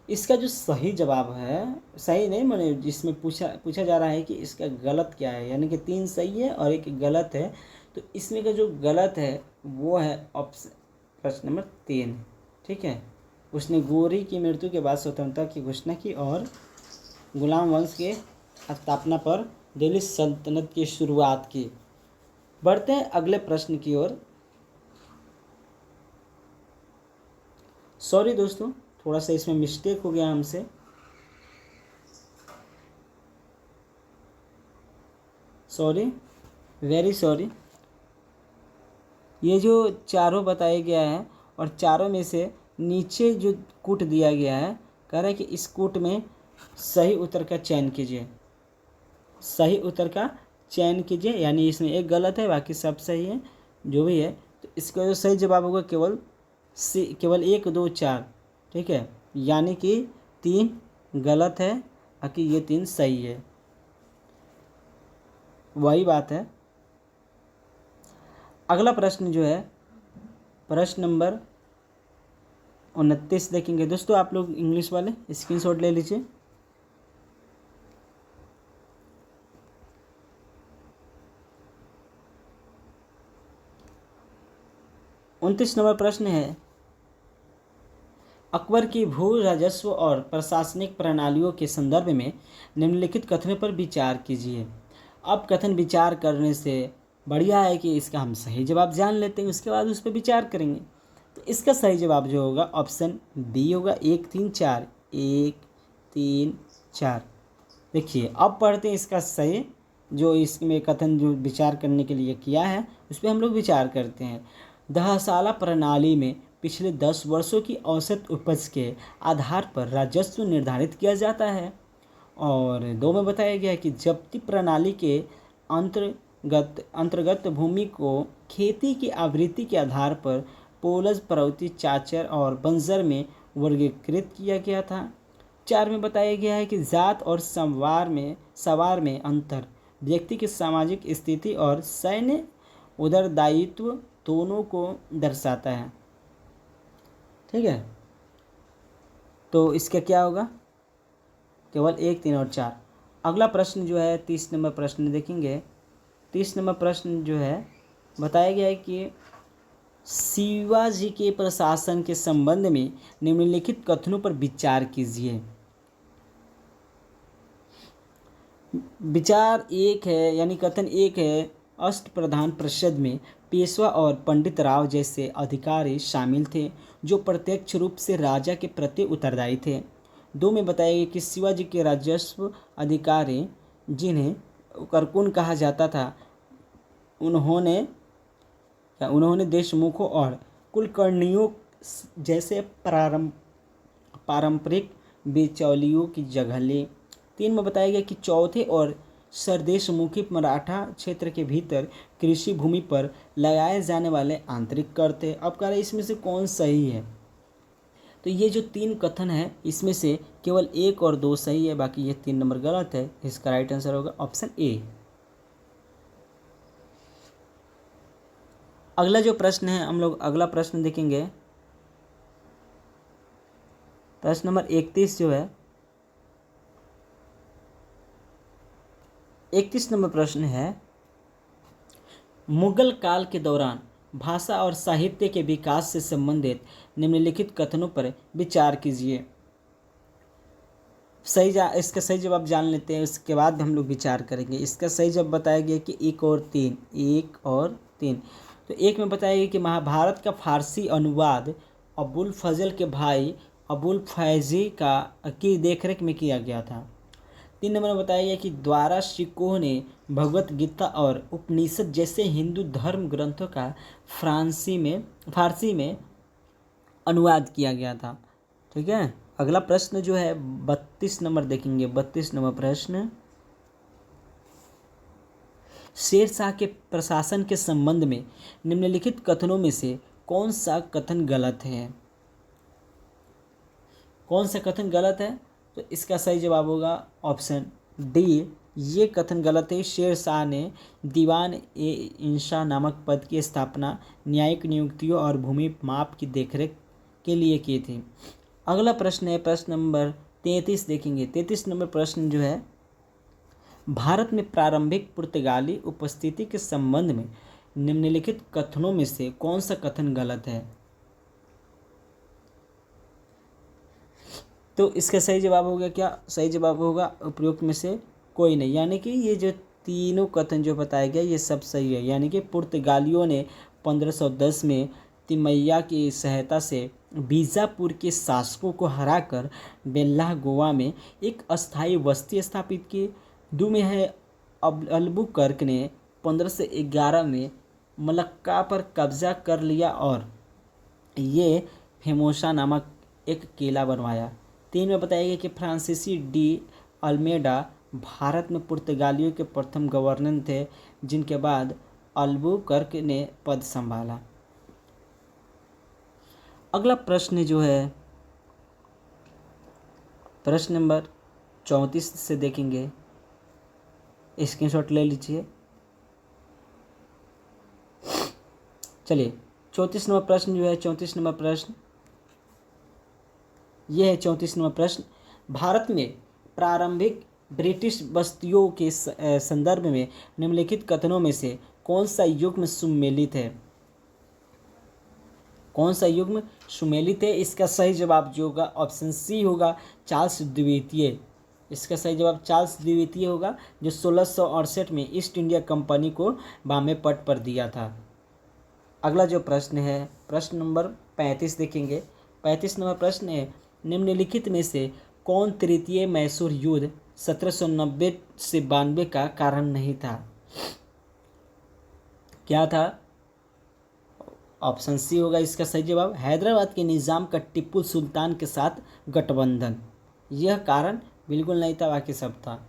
इसका जो सही जवाब है, सही नहीं माने जिसमें पूछा जा रहा है कि इसका गलत क्या है, यानी कि 3 सही है और 1 गलत है। तो इसमें का जो गलत है वो है ऑप्शन प्रश्न नंबर 3। ठीक है, उसने गौरी की मृत्यु के बाद स्वतंत्रता की घोषणा की और गुलाम वंश के स्थापना पर दिल्ली सल्तनत की शुरुआत की। बढ़ते हैं अगले प्रश्न की ओर। सॉरी दोस्तों, थोड़ा सा इसमें मिस्टेक हो गया हमसे। Sorry, very sorry. ये जो चारों बताया गया है और चारों में से नीचे जो कूट दिया गया है, कह रहा है कि इस कूट में सही उत्तर का चयन कीजिए। सही उत्तर का चयन कीजिए, यानी इसमें 1 गलत है, बाकी सब सही है जो भी है। तो इसका जो सही जवाब होगा केवल 1 2 4। ठीक है, यानी कि 3 गलत है, बाकी ये 3 सही है। वही बात है। अगला प्रश्न जो है प्रश्न नंबर 29 देखेंगे। दोस्तों आप लोग इंग्लिश वाले स्क्रीनशॉट ले लीजिए। उनतीस नंबर प्रश्न है, अकबर की भू राजस्व और प्रशासनिक प्रणालियों के संदर्भ में निम्नलिखित कथनों पर विचार कीजिए। अब कथन विचार करने से बढ़िया है कि इसका हम सही जवाब जान लेते हैं, उसके बाद उस पर विचार करेंगे। तो इसका सही जवाब जो होगा ऑप्शन बी होगा, 1 3 4, 1 3 4। देखिए अब पढ़ते हैं इसका सही, जो इसमें कथन जो विचार करने के लिए किया है उस पर हम लोग विचार करते हैं। दहसाला प्रणाली में पिछले 10 वर्षों की औसत उपज के आधार पर राजस्व निर्धारित किया जाता है। और 2 में बताया गया है कि जब्ती प्रणाली के अंतर्गत भूमि को खेती की आवृत्ति के आधार पर पोलज, पर्वतीय, चाचर और बंजर में वर्गीकृत किया गया था। 4 में बताया गया है कि जात और सवार में अंतर व्यक्ति की सामाजिक स्थिति और सैन्य उत्तरदायित्व दोनों को दर्शाता है। ठीक है, तो इसका क्या होगा? केवल 1, 3 और 4। अगला प्रश्न जो है 30 नंबर प्रश्न देखेंगे। 30 नंबर प्रश्न जो है बताया गया है कि शिवाजी के प्रशासन के संबंध में निम्नलिखित कथनों पर विचार कीजिए। विचार 1 है, यानी कथन 1 है, अष्टप्रधान परिषद में पेशवा और पंडित राव जैसे अधिकारी शामिल थे जो प्रत्यक्ष रूप से राजा के प्रति उत्तरदायी थे। 2 में बताया गया कि शिवाजी के राजस्व अधिकारी, जिन्हें करकुन कहा जाता था, उन्होंने देशमुखों और कुलकर्णियों जैसे पारंपरिक बिचौलियों की जगह ली। 3 में बताया गया कि चौथे और सरदेशमुखी मराठा क्षेत्र के भीतर कृषि भूमि पर लगाए जाने वाले आंतरिक कर थे। अब कह रहे इसमें से कौन सही है? तो ये जो 3 कथन है इसमें से केवल 1 और 2 सही है, बाकी ये 3 नंबर गलत है। इसका राइट आंसर होगा ऑप्शन ए। अगला जो प्रश्न है, हम लोग अगला प्रश्न देखेंगे। प्रश्न नंबर 31 जो है, 31 नंबर प्रश्न है, मुगल काल के दौरान भाषा और साहित्य के विकास से संबंधित निम्नलिखित कथनों पर विचार कीजिए। इसका सही जवाब जान लेते हैं, उसके बाद हम लोग विचार करेंगे। इसका सही जवाब बताया गया कि 1 और 3, 1 और 3। तो 1 में बताया गया कि महाभारत का फारसी अनुवाद अबुल फजल के भाई अबुल फैजी की देखरेख में किया गया था। 3 नंबर में बताया गया कि द्वारा शिकोह ने भगवत गीता और उपनिषद जैसे हिंदू धर्म ग्रंथों का फारसी में अनुवाद किया गया था। ठीक है, अगला प्रश्न जो है 32 नंबर देखेंगे। 32 नंबर प्रश्न, शेरशाह के प्रशासन के संबंध में निम्नलिखित कथनों में से कौन सा कथन गलत है? कौन सा कथन गलत है? तो इसका सही जवाब होगा ऑप्शन डी। ये कथन गलत है। शेरशाह ने दीवान ए इंशा नामक पद की स्थापना न्यायिक नियुक्तियों और भूमि माप की देखरेख के लिए की थी। अगला प्रश्न है प्रश्न नंबर 33 देखेंगे। 33 नंबर प्रश्न जो है, भारत में प्रारंभिक पुर्तगाली उपस्थिति के संबंध में निम्नलिखित कथनों में से कौन सा कथन गलत है? तो इसका सही जवाब होगा क्या? सही जवाब होगा उपरोक्त में से कोई नहीं, यानी कि ये जो तीनों कथन जो बताया गया ये सब सही है। यानी कि पुर्तगालियों ने 1510 में तिमैया की सहायता से बीजापुर के शासकों को हराकर बेल्लाह गोवा में एक अस्थायी बस्ती स्थापित की। 2 में है अल्बुकर्क ने 1511 में मलक्का पर कब्जा कर लिया और ये फेमोसा नामक एक किला बनवाया। 3 में बताया गया कि फ्रांसीसी डी अल्मेडा भारत में पुर्तगालियों के प्रथम गवर्नर थे, जिनके बाद अल्बुकर्क ने पद संभाला। अगला प्रश्न जो है प्रश्न नंबर 34 से देखेंगे। स्क्रीनशॉट ले लीजिए। चलिए 34 नंबर प्रश्न जो है, 34 नंबर प्रश्न ये है। 34 नंबर प्रश्न, भारत में प्रारंभिक ब्रिटिश बस्तियों के संदर्भ में निम्नलिखित कथनों में से कौन सा युग्म सुमेलित है? कौन सा युग्म सुमेलित है? इसका सही जवाब जो होगा ऑप्शन सी होगा, चार्ल्स द्वितीय। इसका सही जवाब चार्ल्स द्वितीय होगा, जो 1668 में ईस्ट इंडिया कंपनी को बामे पट पर दिया था। अगला जो प्रश्न है प्रश्न नंबर 35 देखेंगे। 35 नंबर प्रश्न है, निम्नलिखित में से कौन तृतीय मैसूर युद्ध 1790 से 92 का कारण नहीं था? क्या था? ऑप्शन सी होगा इसका सही जवाब। हैदराबाद के निज़ाम का टिप्पू सुल्तान के साथ गठबंधन, यह कारण बिल्कुल नहीं था, बाकी सब था।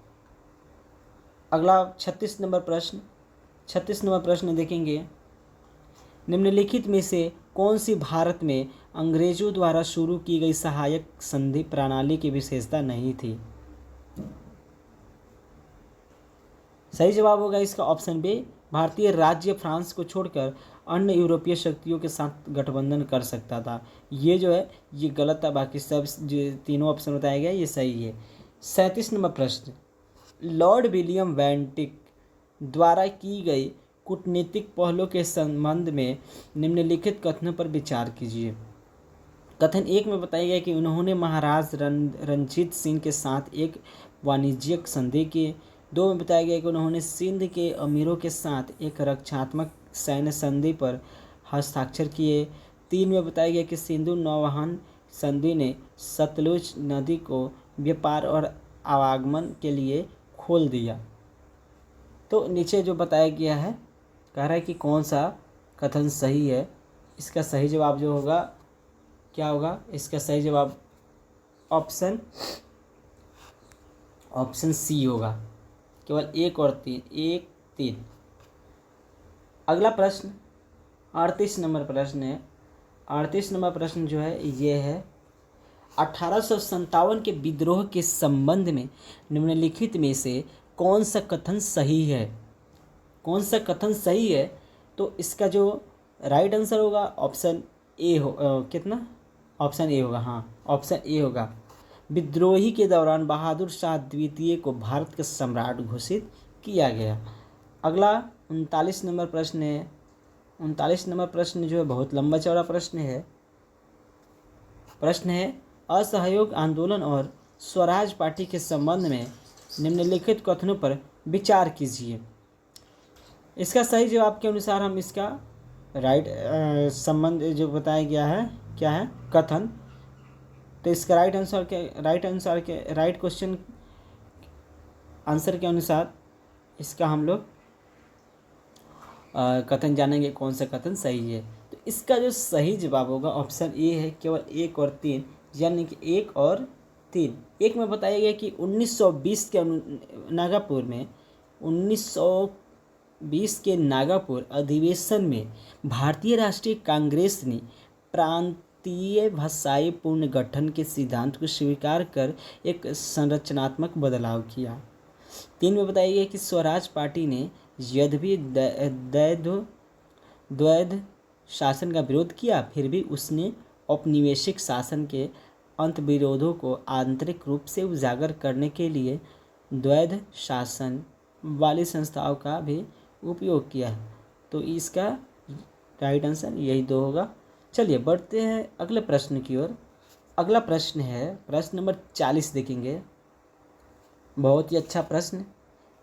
अगला 36 नंबर प्रश्न, 36 नंबर प्रश्न देखेंगे, निम्नलिखित में से कौन सी भारत में अंग्रेजों द्वारा शुरू की गई सहायक संधि प्रणाली की विशेषता नहीं थी? सही जवाब होगा इसका ऑप्शन बी। भारतीय राज्य फ्रांस को छोड़कर अन्य यूरोपीय शक्तियों के साथ गठबंधन कर सकता था। ये जो है ये गलत था, बाकी सब जो तीनों ऑप्शन बताया गया ये सही है। 37 नंबर प्रश्न, लॉर्ड विलियम बेंटिक द्वारा की गई कूटनीतिक पहलों के संबंध में निम्नलिखित कथनों पर विचार कीजिए। कथन एक में बताया गया कि उन्होंने महाराज रणजीत सिंह के साथ एक वाणिज्यिक संधि की। दो में बताया गया कि उन्होंने सिंध के अमीरों के साथ एक रक्षात्मक सैन्य संधि पर हस्ताक्षर किए। तीन में बताया गया कि सिंधु नौवहन संधि ने सतलुज नदी को व्यापार और आवागमन के लिए खोल दिया। तो नीचे जो बताया गया है कह रहा है कि कौन सा कथन सही है। इसका सही जवाब जो होगा क्या होगा? इसका सही जवाब ऑप्शन सी होगा, केवल एक और तीन, एक तीन। अगला प्रश्न 38 नंबर प्रश्न है। 38 नंबर प्रश्न जो है ये है, 1857 के विद्रोह के संबंध में निम्नलिखित में से कौन सा कथन सही है? कौन सा कथन सही है? तो इसका जो राइट आंसर होगा ऑप्शन ए कितना? ऑप्शन ए होगा, हाँ ऑप्शन ए होगा। विद्रोही के दौरान बहादुर शाह द्वितीय को भारत का सम्राट घोषित किया गया। अगला 39 नंबर प्रश्न है। 39 नंबर प्रश्न जो है बहुत लंबा चौड़ा प्रश्न है। प्रश्न है, असहयोग आंदोलन और स्वराज पार्टी के संबंध में निम्नलिखित कथनों पर विचार कीजिए। इसका सही जवाब के अनुसार हम इसका राइट संबंध जो बताया गया है क्या है कथन, तो इसका राइट क्वेश्चन आंसर के अनुसार इसका हम लोग कथन जानेंगे कौन सा कथन सही है। तो इसका जो सही जवाब होगा ऑप्शन ए है, केवल एक और तीन, यानी कि एक और तीन। एक में बताया गया कि 1920 के नागपुर में 1920 के नागपुर अधिवेशन में भारतीय राष्ट्रीय कांग्रेस ने प्रांतीय भाषाई पुनर्गठन के सिद्धांत को स्वीकार कर एक संरचनात्मक बदलाव किया। तीन में बताया गया कि स्वराज पार्टी ने यद्यपि द्वैध शासन का विरोध किया, फिर भी उसने औपनिवेशिक शासन के अंतर्विरोधों को आंतरिक रूप से उजागर करने के लिए द्वैध शासन वाली संस्थाओं का भी उपयोग किया है। तो इसका राइट आंसर यही दो होगा। चलिए बढ़ते हैं अगले प्रश्न की ओर। अगला प्रश्न है प्रश्न नंबर 40 देखेंगे। बहुत ही अच्छा प्रश्न।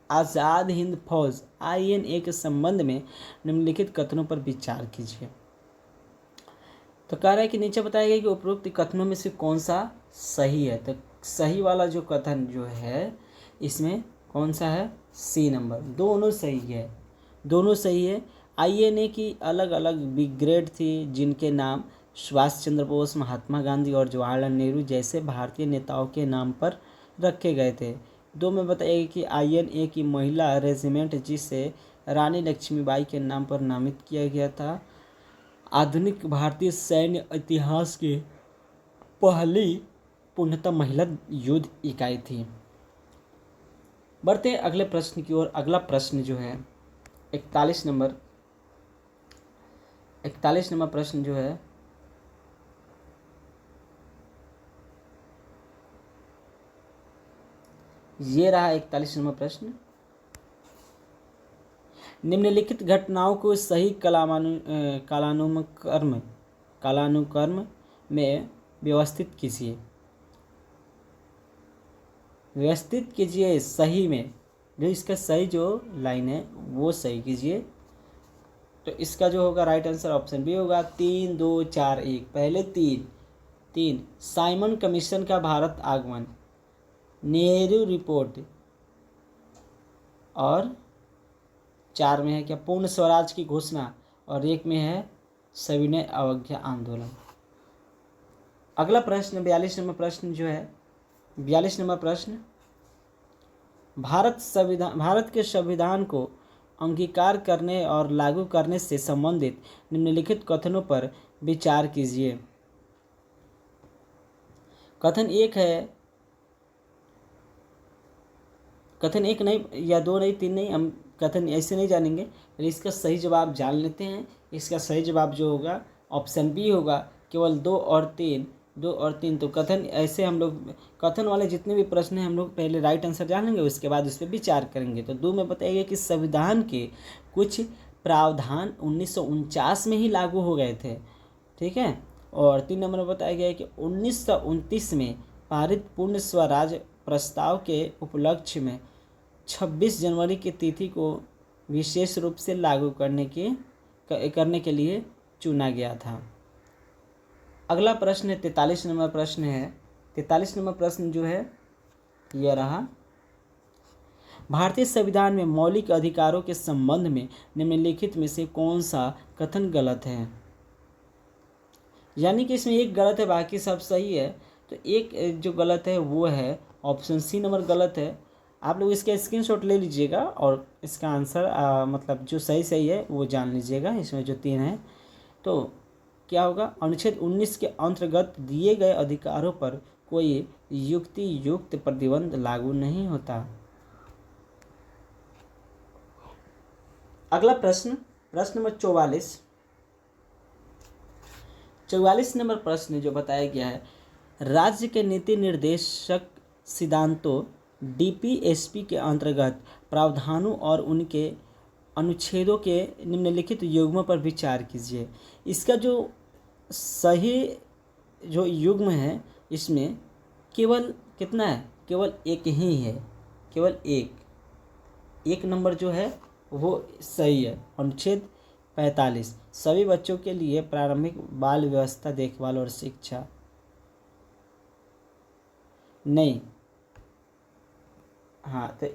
आज़ाद हिंद फौज INA के संबंध में निम्नलिखित कथनों पर विचार कीजिए। तो कह रहा है कि नीचे बताया गया कि उपरोक्त कथनों में से कौन सा सही है। तो सही वाला जो कथन जो है इसमें कौन सा है? C number. दोनों सही है, दोनों सही है। INA की अलग अलग ब्रिगेड थी जिनके नाम सुभाष चंद्र बोस, महात्मा गांधी और जवाहरलाल नेहरू जैसे भारतीय नेताओं के नाम पर रखे गए थे। दो में बताइए कि INA की महिला रेजिमेंट जिसे रानी लक्ष्मीबाई के नाम पर नामित किया गया था, आधुनिक भारतीय सैन्य इतिहास की पहली पूर्णतः महिला युद्ध इकाई थी। बढ़ते हैं अगले प्रश्न की ओर। अगला प्रश्न जो है 41 नंबर प्रश्न जो है ये रहा 41 नंबर प्रश्न। निम्नलिखित घटनाओं को सही कालानुक्रम में व्यवस्थित कीजिए सही में। जो इसका सही जो लाइन है वो सही कीजिए। तो इसका जो होगा राइट आंसर ऑप्शन बी होगा। 3 2 4 1। पहले तीन साइमन कमीशन का भारत आगमन, नेहरू रिपोर्ट, और 4 में है क्या पूर्ण स्वराज की घोषणा, और 1 में है सविनय अवज्ञा आंदोलन। अगला प्रश्न 42 नंबर प्रश्न जो है, 42 नंबर प्रश्न, भारत के संविधान को अंगीकार करने और लागू करने से संबंधित निम्नलिखित कथनों पर विचार कीजिए। कथन एक है, कथन एक नहीं या दो नहीं तीन नहीं, हम कथन ऐसे नहीं जानेंगे, इसका सही जवाब जान लेते हैं। इसका सही जवाब जो होगा ऑप्शन बी होगा, केवल 2 और 3, 2 और 3। तो कथन ऐसे हम लोग कथन वाले जितने भी प्रश्न हैं हम लोग पहले राइट आंसर जान लेंगे, उसके बाद उस पर विचार करेंगे। तो 2 में बताइए कि संविधान के कुछ प्रावधान 1949 में ही लागू हो गए थे, ठीक है। और 3 नंबर में बताया गया है कि 1929 में पारित पूर्ण स्वराज प्रस्ताव के उपलक्ष्य में 26 जनवरी की तिथि को विशेष रूप से लागू करने के लिए चुना गया था। अगला प्रश्न 43 नंबर प्रश्न है। 43 नंबर प्रश्न जो है यह रहा, भारतीय संविधान में मौलिक अधिकारों के संबंध में निम्नलिखित में से कौन सा कथन गलत है। यानी कि इसमें एक गलत है, बाकी सब सही है। तो एक जो गलत है वो है ऑप्शन सी नंबर गलत है। आप लोग इसका स्क्रीनशॉट ले लीजिएगा और इसका आंसर मतलब जो सही है वो जान लीजिएगा। इसमें जो 3 है तो क्या होगा, अनुच्छेद 19 के अंतर्गत दिए गए अधिकारों पर कोई युक्ति युक्त प्रतिबंध लागू नहीं होता। अगला प्रश्न, प्रश्न नंबर 44 नंबर प्रश्न जो बताया गया है, राज्य के नीति निर्देशक सिद्धांतों डीपीएसपी के अंतर्गत प्रावधानों और उनके अनुच्छेदों के निम्नलिखित युग्मों पर विचार कीजिए। इसका जो सही जो युग्म है इसमें केवल कितना है, केवल एक ही है, केवल एक नंबर जो है वो सही है। अनुच्छेद 45 सभी बच्चों के लिए प्रारंभिक बाल व्यवस्था देखभाल और शिक्षा, नहीं, हाँ तो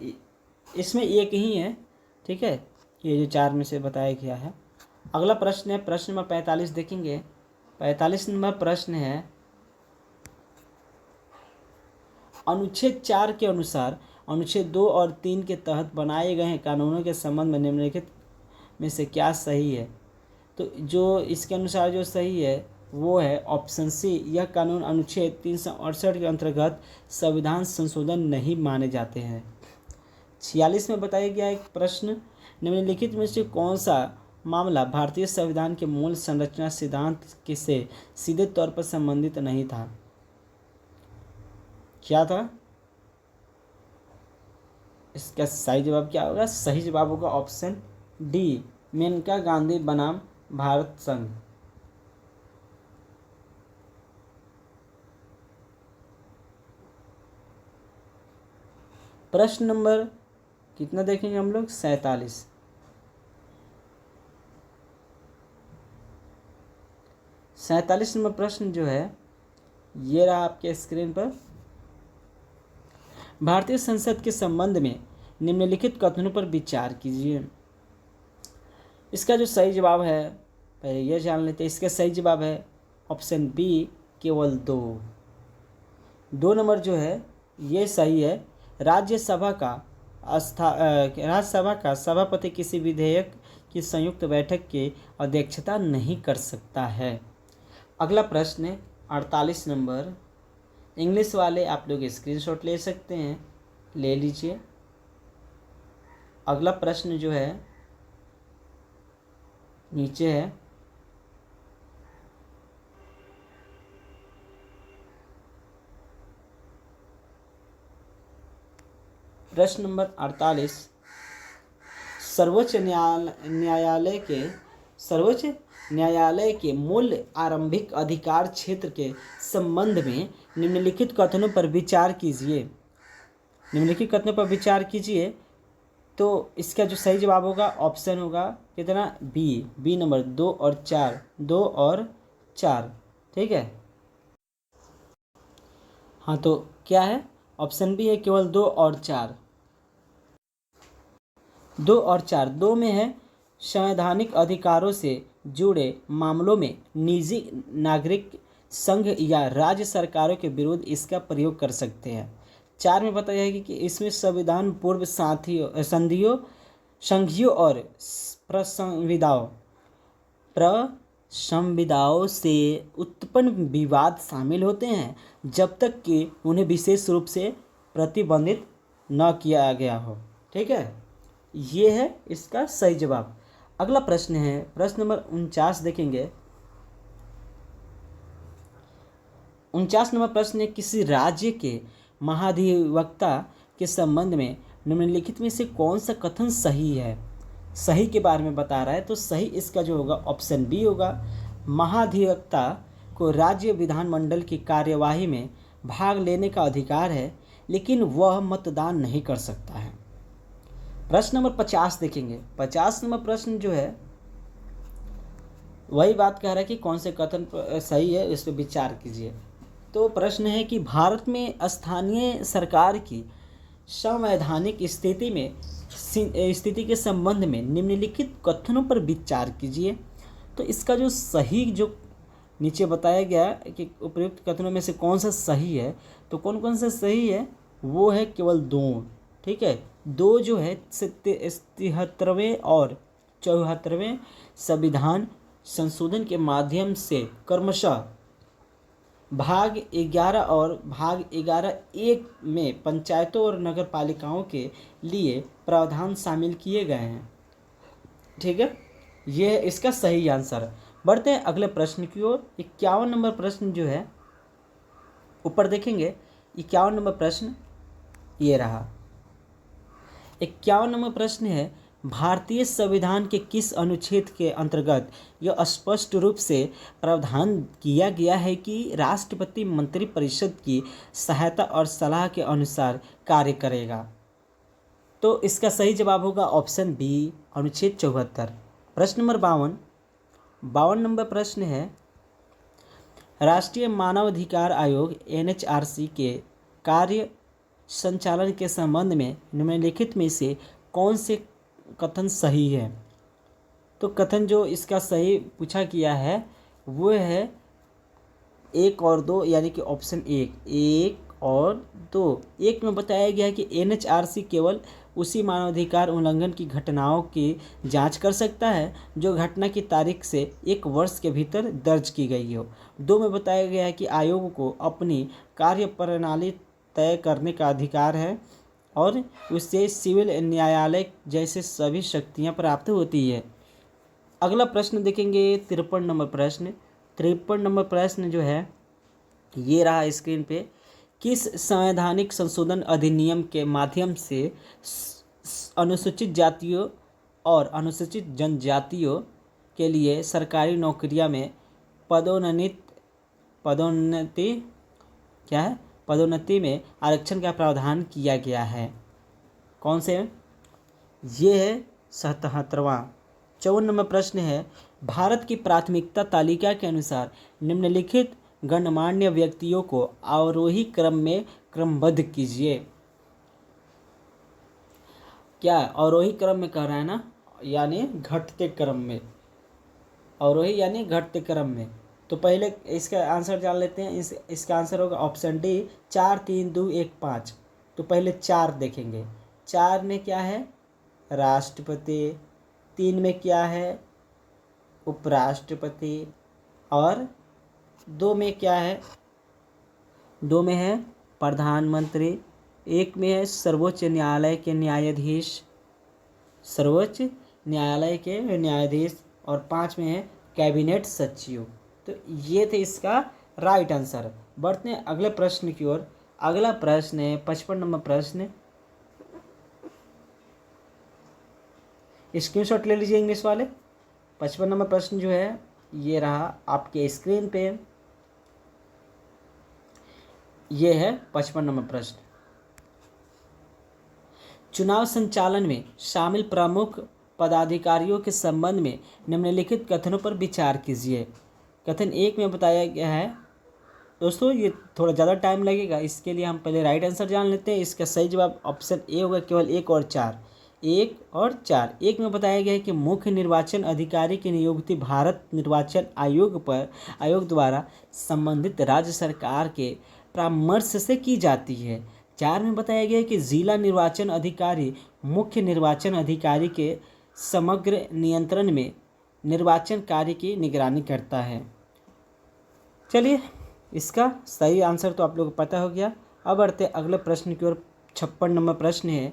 इसमें एक ही है, ठीक है। ये जो 4 में से बताया गया है। अगला प्रश्न है प्रश्न नंबर 45 देखेंगे। 45 नंबर प्रश्न है, अनुच्छेद 4 के अनुसार अनुच्छेद 2 और 3 के तहत बनाए गए कानूनों के संबंध में निम्नलिखित में से क्या सही है। तो जो इसके अनुसार जो सही है वो है ऑप्शन सी, यह कानून अनुच्छेद 368 के अंतर्गत संविधान संशोधन नहीं माने जाते हैं। 46 में बताया गया एक प्रश्न, निम्नलिखित में से कौन सा मामला भारतीय संविधान के मूल संरचना सिद्धांत से सीधे तौर पर संबंधित नहीं था। क्या था, इसका सही जवाब क्या होगा, सही जवाब होगा ऑप्शन डी, मेनका गांधी बनाम भारत संघ। प्रश्न नंबर कितना देखेंगे हम लोग, 47। 47 नंबर प्रश्न जो है ये रहा आपके स्क्रीन पर, भारतीय संसद के संबंध में निम्नलिखित कथनों पर विचार कीजिए। इसका जो सही जवाब है पहले यह जान लेते हैं। इसका सही जवाब है ऑप्शन बी, केवल 2 नंबर जो है ये सही है। राज्यसभा का सभापति किसी विधेयक की संयुक्त बैठक की अध्यक्षता नहीं कर सकता है। अगला प्रश्न 48 नंबर, इंग्लिश वाले आप लोग स्क्रीनशॉट ले सकते हैं, ले लीजिए। अगला प्रश्न जो है नीचे है, प्रश्न नंबर 48, सर्वोच्च न्यायालय के मूल आरंभिक अधिकार क्षेत्र के संबंध में निम्नलिखित कथनों पर विचार कीजिए। निम्नलिखित कथनों पर विचार कीजिए। तो इसका जो सही जवाब होगा ऑप्शन होगा कितना, बी नंबर 2 और 4, ठीक है। हाँ तो क्या है, ऑप्शन बी है केवल 2 और 4। 2 और 4, 2 में है संवैधानिक अधिकारों से जुड़े मामलों में निजी नागरिक संघ या राज्य सरकारों के विरुद्ध इसका प्रयोग कर सकते हैं। 4 में बताया है कि इसमें संविधान पूर्व साथियों संधियों संघियों और प्रसंविदाओं से उत्पन्न विवाद शामिल होते हैं, जब तक कि उन्हें विशेष रूप से प्रतिबंधित न किया गया हो। ठीक है, ये है इसका सही जवाब। अगला प्रश्न है प्रश्न नंबर 49 देखेंगे। 49 नंबर प्रश्न है, किसी राज्य के महाधिवक्ता के संबंध में निम्नलिखित में से कौन सा कथन सही है। सही के बारे में बता रहा है, तो सही इसका जो होगा ऑप्शन बी होगा। महाधिवक्ता को राज्य विधानमंडल की कार्यवाही में भाग लेने का अधिकार है, लेकिन वह मतदान नहीं कर सकता है। प्रश्न नंबर 50 देखेंगे। 50 नंबर प्रश्न जो है वही बात कह रहा है कि कौन से कथन सही है, इस पर विचार कीजिए। तो प्रश्न है कि भारत में स्थानीय सरकार की संवैधानिक स्थिति के संबंध में निम्नलिखित कथनों पर विचार कीजिए। तो इसका जो सही जो नीचे बताया गया कि उपयुक्त कथनों में से कौन सा सही है, तो कौन कौन सा सही है, वो है केवल 2। ठीक है, 2 जो है 73वें और 74वें संविधान संशोधन के माध्यम से क्रमशः भाग 11 और भाग 11(1) में पंचायतों और नगर पालिकाओं के लिए प्रावधान शामिल किए गए हैं। ठीक है, ये है इसका सही आंसर। बढ़ते हैं अगले प्रश्न की ओर। 51 नंबर प्रश्न जो है ऊपर देखेंगे। 51 नंबर प्रश्न ये रहा। 51 नंबर प्रश्न है, भारतीय संविधान के किस अनुच्छेद के अंतर्गत यह स्पष्ट रूप से प्रावधान किया गया है कि राष्ट्रपति मंत्रिपरिषद की सहायता और सलाह के अनुसार कार्य करेगा। तो इसका सही जवाब होगा ऑप्शन बी, अनुच्छेद 74। प्रश्न नंबर 52 नंबर प्रश्न है, राष्ट्रीय मानवाधिकार आयोग NHRC के कार्य संचालन के संबंध में निम्नलिखित में से कौन से कथन सही है। तो कथन जो इसका सही पूछा गया है वो है 1 और 2, यानी कि ऑप्शन 1 और 2। 1 में बताया गया है कि NHRC केवल उसी मानवाधिकार उल्लंघन की घटनाओं की जांच कर सकता है जो घटना की तारीख से 1 वर्ष के भीतर दर्ज की गई हो। 2 में बताया गया है कि आयोग को अपनी कार्य प्रणाली तय करने का अधिकार है और उससे सिविल न्यायालय जैसे सभी शक्तियां प्राप्त होती है। अगला प्रश्न देखेंगे 53 नंबर प्रश्न। 53 नंबर प्रश्न जो है ये रहा स्क्रीन पे। किस संवैधानिक संशोधन अधिनियम के माध्यम से अनुसूचित जातियों और अनुसूचित जनजातियों के लिए सरकारी नौकरियां में पदोन्नति में आरक्षण का प्रावधान किया गया है। कौन से? ये है 77वां। 54 नंबर प्रश्न है, भारत की प्राथमिकता तालिका के अनुसार निम्नलिखित गणमान्य व्यक्तियों को अवरोही क्रम में क्रमबद्ध कीजिए। क्या अवरोही क्रम में कह रहा है ना, यानी घटते क्रम में। अवरोही यानी घटते क्रम में। तो पहले इसका आंसर जान लेते हैं। इसका आंसर होगा ऑप्शन डी, 4 3 2 1 5। तो पहले 4 देखेंगे। 4 में क्या है? राष्ट्रपति। 3 में क्या है? उपराष्ट्रपति। और 2 में क्या है? 2 में है प्रधानमंत्री। 1 में है सर्वोच्च न्यायालय के न्यायाधीश, सर्वोच्च न्यायालय के न्यायाधीश। और 5 में है कैबिनेट सचिव। तो ये थे इसका राइट आंसर। बढ़ते हैं अगले प्रश्न की ओर। अगला प्रश्न है 55 नंबर प्रश्न। स्क्रीनशॉट ले लीजिए इंग्लिश वाले। 55 नंबर प्रश्न जो है ये रहा आपके स्क्रीन पे। ये है 55 नंबर प्रश्न। चुनाव संचालन में शामिल प्रमुख पदाधिकारियों के संबंध में निम्नलिखित कथनों पर विचार कीजिए। कथन 1 में बताया गया है, दोस्तों ये थोड़ा ज़्यादा टाइम लगेगा, इसके लिए हम पहले राइट आंसर जान लेते हैं। इसका सही जवाब ऑप्शन ए होगा, केवल 1 और 4। 1 और 4। 1 में बताया गया है कि मुख्य निर्वाचन अधिकारी की नियुक्ति भारत निर्वाचन आयोग द्वारा संबंधित राज्य सरकार के परामर्श से की जाती है। 4 में बताया गया है कि जिला निर्वाचन अधिकारी मुख्य निर्वाचन अधिकारी के समग्र नियंत्रण में निर्वाचन कार्य की निगरानी करता है। चलिए, इसका सही आंसर तो आप लोगों को पता हो गया। अब बढ़ते अगले प्रश्न की ओर। 56 नंबर प्रश्न है।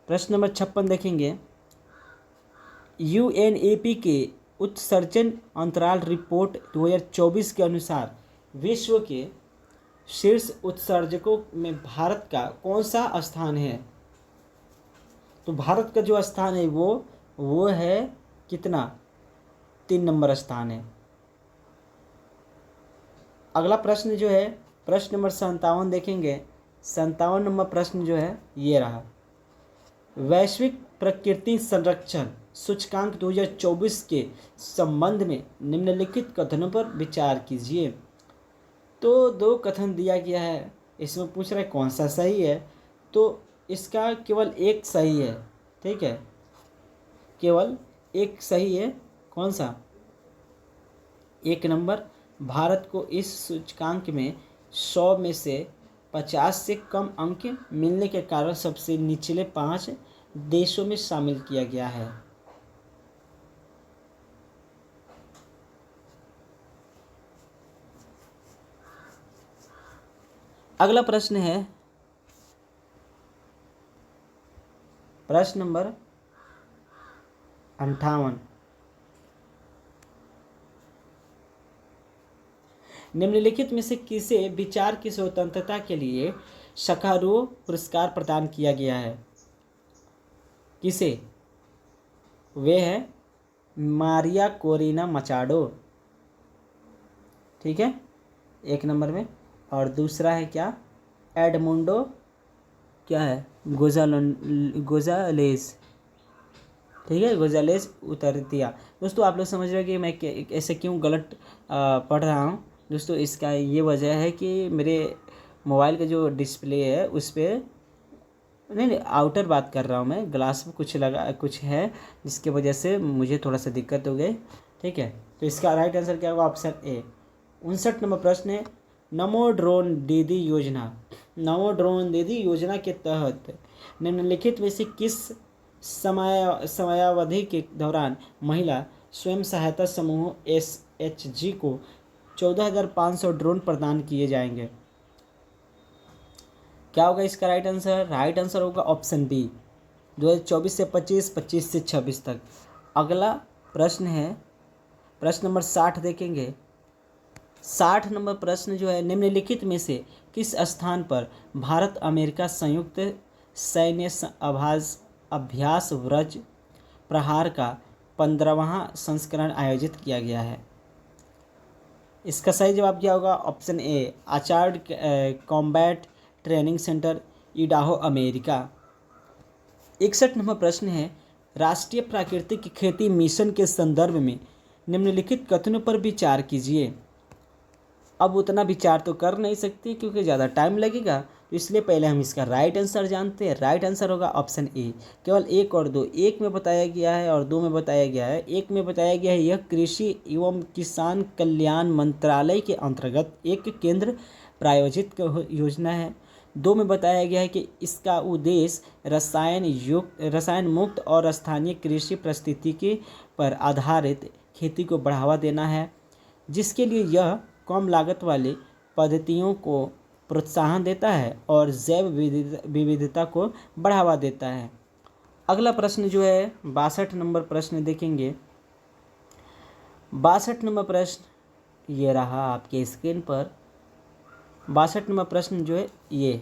प्रश्न नंबर 56 देखेंगे। यूएनईपी के उत्सर्जन अंतराल रिपोर्ट 2024 के अनुसार विश्व के शीर्ष उत्सर्जकों में भारत का कौन सा स्थान है? तो भारत का जो स्थान है वो है कितना? 3 नंबर स्थान है। अगला प्रश्न जो है प्रश्न नंबर 57 देखेंगे। 57 नंबर प्रश्न जो है ये रहा। वैश्विक प्रकृति संरक्षण सूचकांक 2024 के संबंध में निम्नलिखित कथनों पर विचार कीजिए। तो 2 कथन दिया गया है, इसमें पूछ रहा है कौन सा सही है। तो इसका केवल एक सही है, ठीक है, केवल एक सही है। कौन सा? 1 नंबर। भारत को इस सूचकांक में 100 में से 50 से कम अंक मिलने के कारण सबसे निचले 5 देशों में शामिल किया गया है। अगला प्रश्न है प्रश्न नंबर 58। निम्नलिखित में से किसे विचार की स्वतंत्रता के लिए सखारोव पुरस्कार प्रदान किया गया है? किसे? वे है मारिया कोरिना मचाडो, ठीक है, 1 नंबर में। और दूसरा है क्या? एडमुंडो क्या है? गोजालेस, ठीक है, गोजालेस उतरतिया। दोस्तों आप लोग समझ रहे हो कि मैं ऐसे क्यों गलत पढ़ रहा हूँ। दोस्तों इसका ये वजह है कि मेरे मोबाइल का जो डिस्प्ले है उस पर नहीं आउटर बात कर रहा हूँ मैं, ग्लास में कुछ है जिसकी वजह से मुझे थोड़ा सा दिक्कत हो गई, ठीक है। तो इसका राइट आंसर क्या होगा? Option A. 59 नंबर प्रश्न है। नमो ड्रोन दीदी योजना के तहत निम्नलिखित में से किस समयावधि के दौरान महिला स्वयं सहायता समूह SHG को 14,500 ड्रोन प्रदान किए जाएंगे? क्या होगा इसका राइट आंसर? राइट आंसर होगा ऑप्शन बी, 2024 से 25, 25 से 26 तक। अगला प्रश्न है प्रश्न नंबर 60 देखेंगे। 60 नंबर प्रश्न जो है, निम्नलिखित में से किस स्थान पर भारत अमेरिका संयुक्त सैन्य अभ्यास वज्र प्रहार का 15वां संस्करण आयोजित किया गया है? इसका सही जवाब क्या होगा? Option A, orchard combat training centre, Idaho, America. 61 number प्रश्न है। राष्ट्रीय प्राकृतिक खेती मिशन के संदर्भ में निम्नलिखित कथनों पर विचार कीजिए। अब उतना विचार तो कर नहीं सकते क्योंकि ज़्यादा टाइम लगेगा, तो इसलिए पहले हम इसका राइट आंसर जानते हैं। राइट आंसर होगा ऑप्शन ए, केवल 1 और 2। 1 में बताया गया है और 2 में बताया गया है। 1 में बताया गया है यह कृषि एवं किसान कल्याण मंत्रालय के अंतर्गत एक केंद्र प्रायोजित योजना है। 2 में बताया गया है कि इसका उद्देश्य रसायन मुक्त और स्थानीय कृषि पारिस्थितिकी पर आधारित खेती को बढ़ावा देना है, जिसके लिए यह कम लागत वाली पद्धतियों को प्रोत्साहन देता है और जैव विविधता को बढ़ावा देता है। अगला प्रश्न जो है 62 नंबर प्रश्न देखेंगे। 62 नंबर प्रश्न ये रहा आपके स्क्रीन पर। 62 नंबर प्रश्न जो है ये,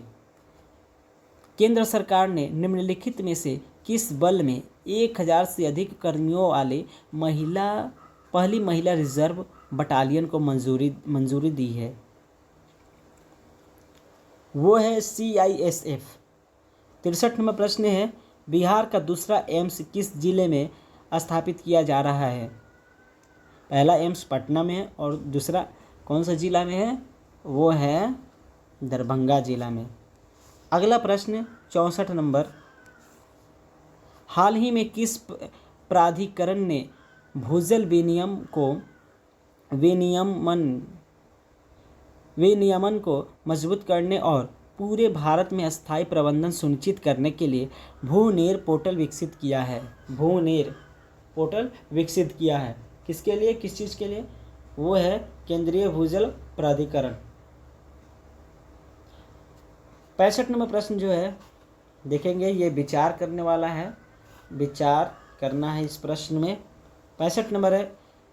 केंद्र सरकार ने निम्नलिखित में से किस बल में 1000 से अधिक कर्मियों वाले पहली महिला रिजर्व बटालियन को मंजूरी दी है? वो है CISF। 63 नंबर प्रश्न है। बिहार का दूसरा एम्स किस जिले में स्थापित किया जा रहा है? पहला एम्स पटना में है और दूसरा कौन सा जिला में है? वो है दरभंगा जिला में। अगला प्रश्न 64 नंबर। हाल ही में किस प्राधिकरण ने भूजल विनियमन विनियमन को मजबूत करने और पूरे भारत में स्थायी प्रबंधन सुनिश्चित करने के लिए भूनेर पोर्टल विकसित किया है? भूनेर पोर्टल विकसित किया है किसके लिए, किस चीज़ के लिए? वो है केंद्रीय भूजल प्राधिकरण। 65 नंबर प्रश्न जो है देखेंगे, ये विचार करने वाला है, विचार करना है इस प्रश्न में। 65 नंबर है,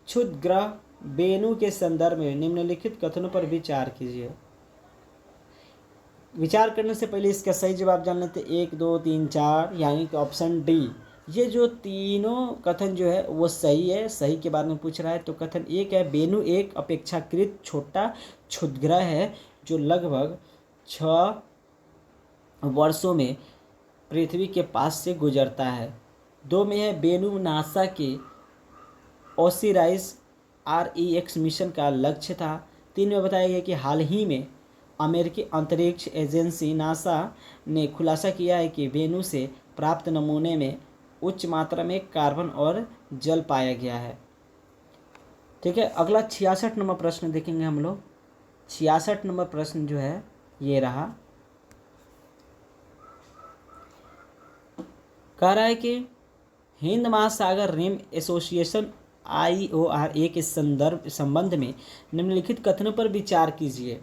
क्षुद्रग्रह वेणु के संदर्भ में निम्नलिखित कथनों पर विचार कीजिए। विचार करने से पहले इसका सही जवाब जान लेते। 1 2 3 4 यानी कि ऑप्शन डी। ये जो तीनों कथन जो है वो सही है, सही के बारे में पूछ रहा है। तो कथन 1 है, वेणु एक अपेक्षाकृत छोटा क्षुद्रग्रह है जो लगभग 6 वर्षों में पृथ्वी के पास से गुजरता है। 2 में है, वेणु नासा के ओसिराइस REX मिशन का लक्ष्य था। 3 में बताया गया कि हाल ही में अमेरिकी अंतरिक्ष एजेंसी नासा ने खुलासा किया है कि वेणु से प्राप्त नमूने में उच्च मात्रा में कार्बन और जल पाया गया है। ठीक है, अगला 66 नंबर प्रश्न देखेंगे हम लोग। 66 नंबर प्रश्न जो है ये रहा, कह रहा है कि हिंद महासागर रिम एसोसिएशन IORA के संबंध में निम्नलिखित कथनों पर विचार कीजिए।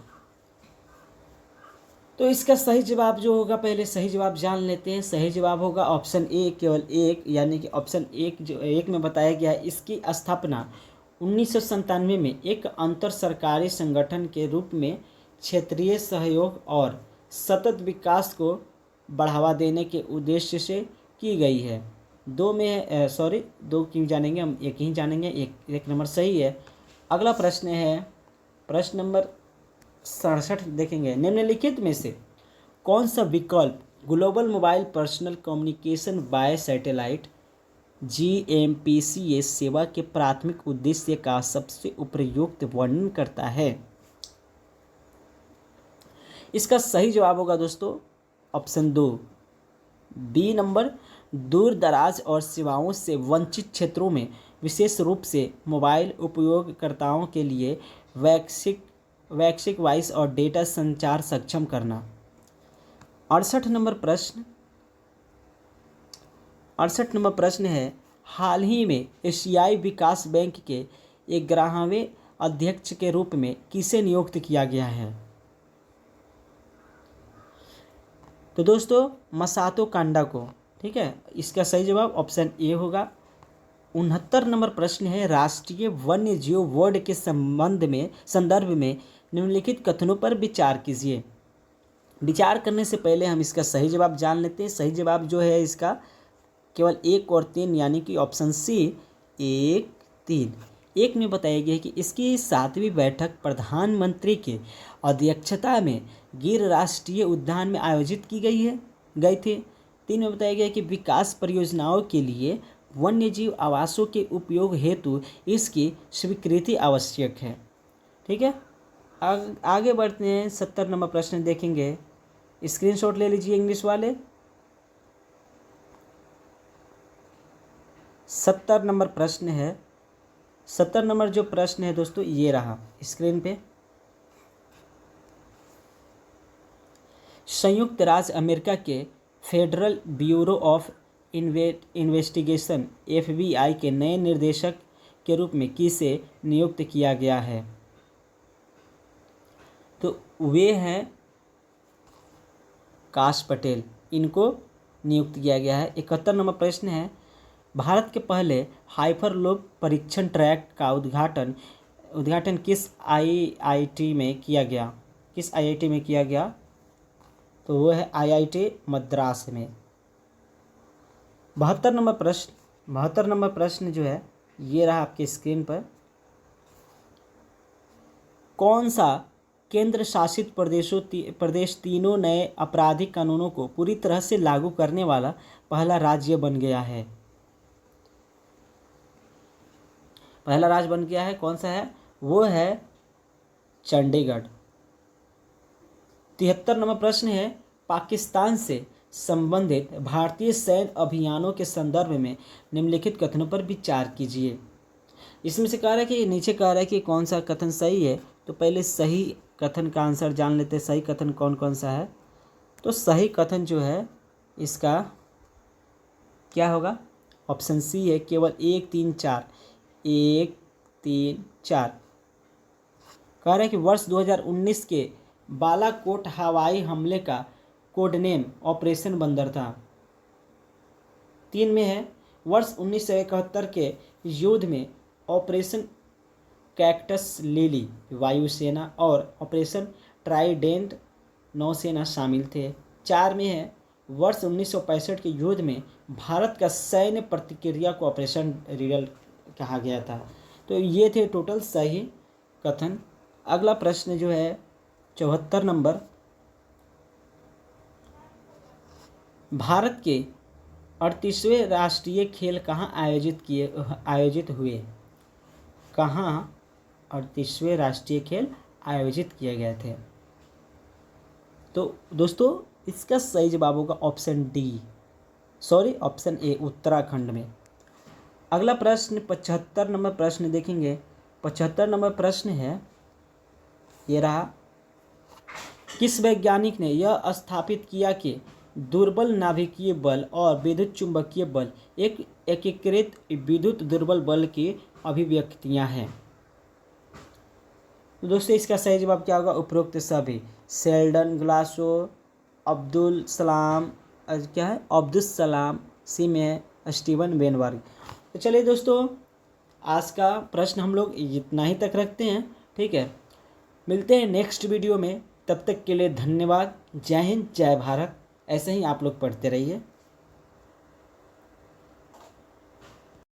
तो इसका सही जवाब जो होगा, पहले सही जवाब जान लेते हैं। सही जवाब होगा ऑप्शन ए, केवल एक, यानी कि ऑप्शन एक में बताया गया है, इसकी स्थापना 1997 में एक अंतर सरकारी संगठन के रूप में क्षेत्रीय सहयोग और सतत विकास को बढ़ावा देने के उद्देश्य से की गई है। 2 में है, सॉरी 2 क्यों जानेंगे हम, एक ही जानेंगे, एक नंबर सही है। अगला प्रश्न है प्रश्न नंबर 67 देखेंगे, निम्नलिखित में से कौन सा विकल्प global mobile personal communication bye satellite GMPCS सेवा के प्राथमिक उद्देश्य का सबसे उपयुक्त वर्णन करता है? इसका सही जवाब होगा दोस्तों ऑप्शन 2, बी नंबर। दूर दराज और सेवाओं से वंचित क्षेत्रों में विशेष रूप से मोबाइल उपयोगकर्ताओं के लिए वैश्विक वॉइस और डेटा संचार सक्षम करना। 68 नंबर प्रश्न है, हाल ही में एशियाई विकास बैंक के 11वें अध्यक्ष के रूप में किसे नियुक्त किया गया है? तो दोस्तों मसातो कांडा को। ठीक है, इसका सही जवाब ऑप्शन ए होगा। 69 नंबर प्रश्न है, राष्ट्रीय वन्य जीव बोर्ड के संदर्भ में निम्नलिखित कथनों पर विचार कीजिए। विचार करने से पहले हम इसका सही जवाब जान लेते हैं। सही जवाब जो है इसका केवल 1 और 3, यानी कि ऑप्शन सी 1 3। 1 में बताया गया है कि इसकी 7वीं बैठक प्रधानमंत्री के अध्यक्षता में गिर राष्ट्रीय उद्यान में आयोजित की गई थी। 3 में बताया गया कि विकास परियोजनाओं के लिए वन्यजीव आवासों के उपयोग हेतु इसकी स्वीकृति आवश्यक है। ठीक है, आगे बढ़ते हैं। 70 नंबर प्रश्न देखेंगे, स्क्रीनशॉट ले लीजिए इंग्लिश वाले। 70 नंबर प्रश्न है, 70 नंबर जो प्रश्न है दोस्तों ये रहा स्क्रीन पे। संयुक्त राज्य अमेरिका के federal bureau of investigation FBI के नए निर्देशक के रूप में किसे नियुक्त किया गया है? तो वे हैं काश पटेल, इनको नियुक्त किया गया है। 71 नंबर प्रश्न है, भारत के पहले हाइपरलूप परीक्षण ट्रैक का उद्घाटन किस IIT में किया गया? किस IIT में किया गया? तो वो है IIT मद्रास में। 72 नंबर प्रश्न जो है ये रहा आपके स्क्रीन पर। कौन सा केंद्र शासित प्रदेश तीनों नए आपराधिक कानूनों को पूरी तरह से लागू करने वाला पहला राज्य बन गया है? पहला राज्य बन गया है, कौन सा है? वो है चंडीगढ़। 73 नंबर प्रश्न है, पाकिस्तान से संबंधित भारतीय सैन्य अभियानों के संदर्भ में निम्नलिखित कथनों पर विचार कीजिए। इसमें से कह रहा है कि नीचे कह रहा है कि कौन सा कथन सही है, तो पहले सही कथन का आंसर जान लेते हैं। सही कथन कौन कौन सा है? तो सही कथन जो है इसका क्या होगा? ऑप्शन सी है, केवल 1, 3, 4। 1, 3, 4 कह रहा है कि वर्ष 2019 के बालाकोट हवाई हमले का कोडनेम ऑपरेशन बंदर था। 3 में है, वर्ष 1971 के युद्ध में ऑपरेशन कैक्टस लिली वायुसेना और ऑपरेशन ट्राइडेंट नौसेना शामिल थे। 4 में है, वर्ष 1965 के युद्ध में भारत का सैन्य प्रतिक्रिया को ऑपरेशन रिडल कहा गया था। तो ये थे टोटल सही कथन। अगला प्रश्न जो है 74 नंबर, भारत के 38वें राष्ट्रीय खेल कहाँ आयोजित हुए? कहाँ 38वें राष्ट्रीय खेल आयोजित किए गए थे? तो दोस्तों इसका सही जवाब होगा ऑप्शन ए, उत्तराखंड में। अगला प्रश्न 75 नंबर प्रश्न देखेंगे। 75 नंबर प्रश्न है, ये रहा, किस वैज्ञानिक ने यह स्थापित किया कि दुर्बल नाभिकीय बल और विद्युत चुंबकीय बल एक एकीकृत विद्युत दुर्बल बल की अभिव्यक्तियां हैं? तो दोस्तों इसका सही जवाब क्या होगा? उपरोक्त सभी। शेल्डन, ग्लासो, अब्दुल सलाम सी में स्टीवन वेनबर्ग। तो चलिए दोस्तों आज का प्रश्न हम लोग इतना ही तक रखते हैं, ठीक है। मिलते हैं नेक्स्ट वीडियो में, तब तक के लिए धन्यवाद। जय हिंद, जय भारत। ऐसे ही आप लोग पढ़ते रहिए।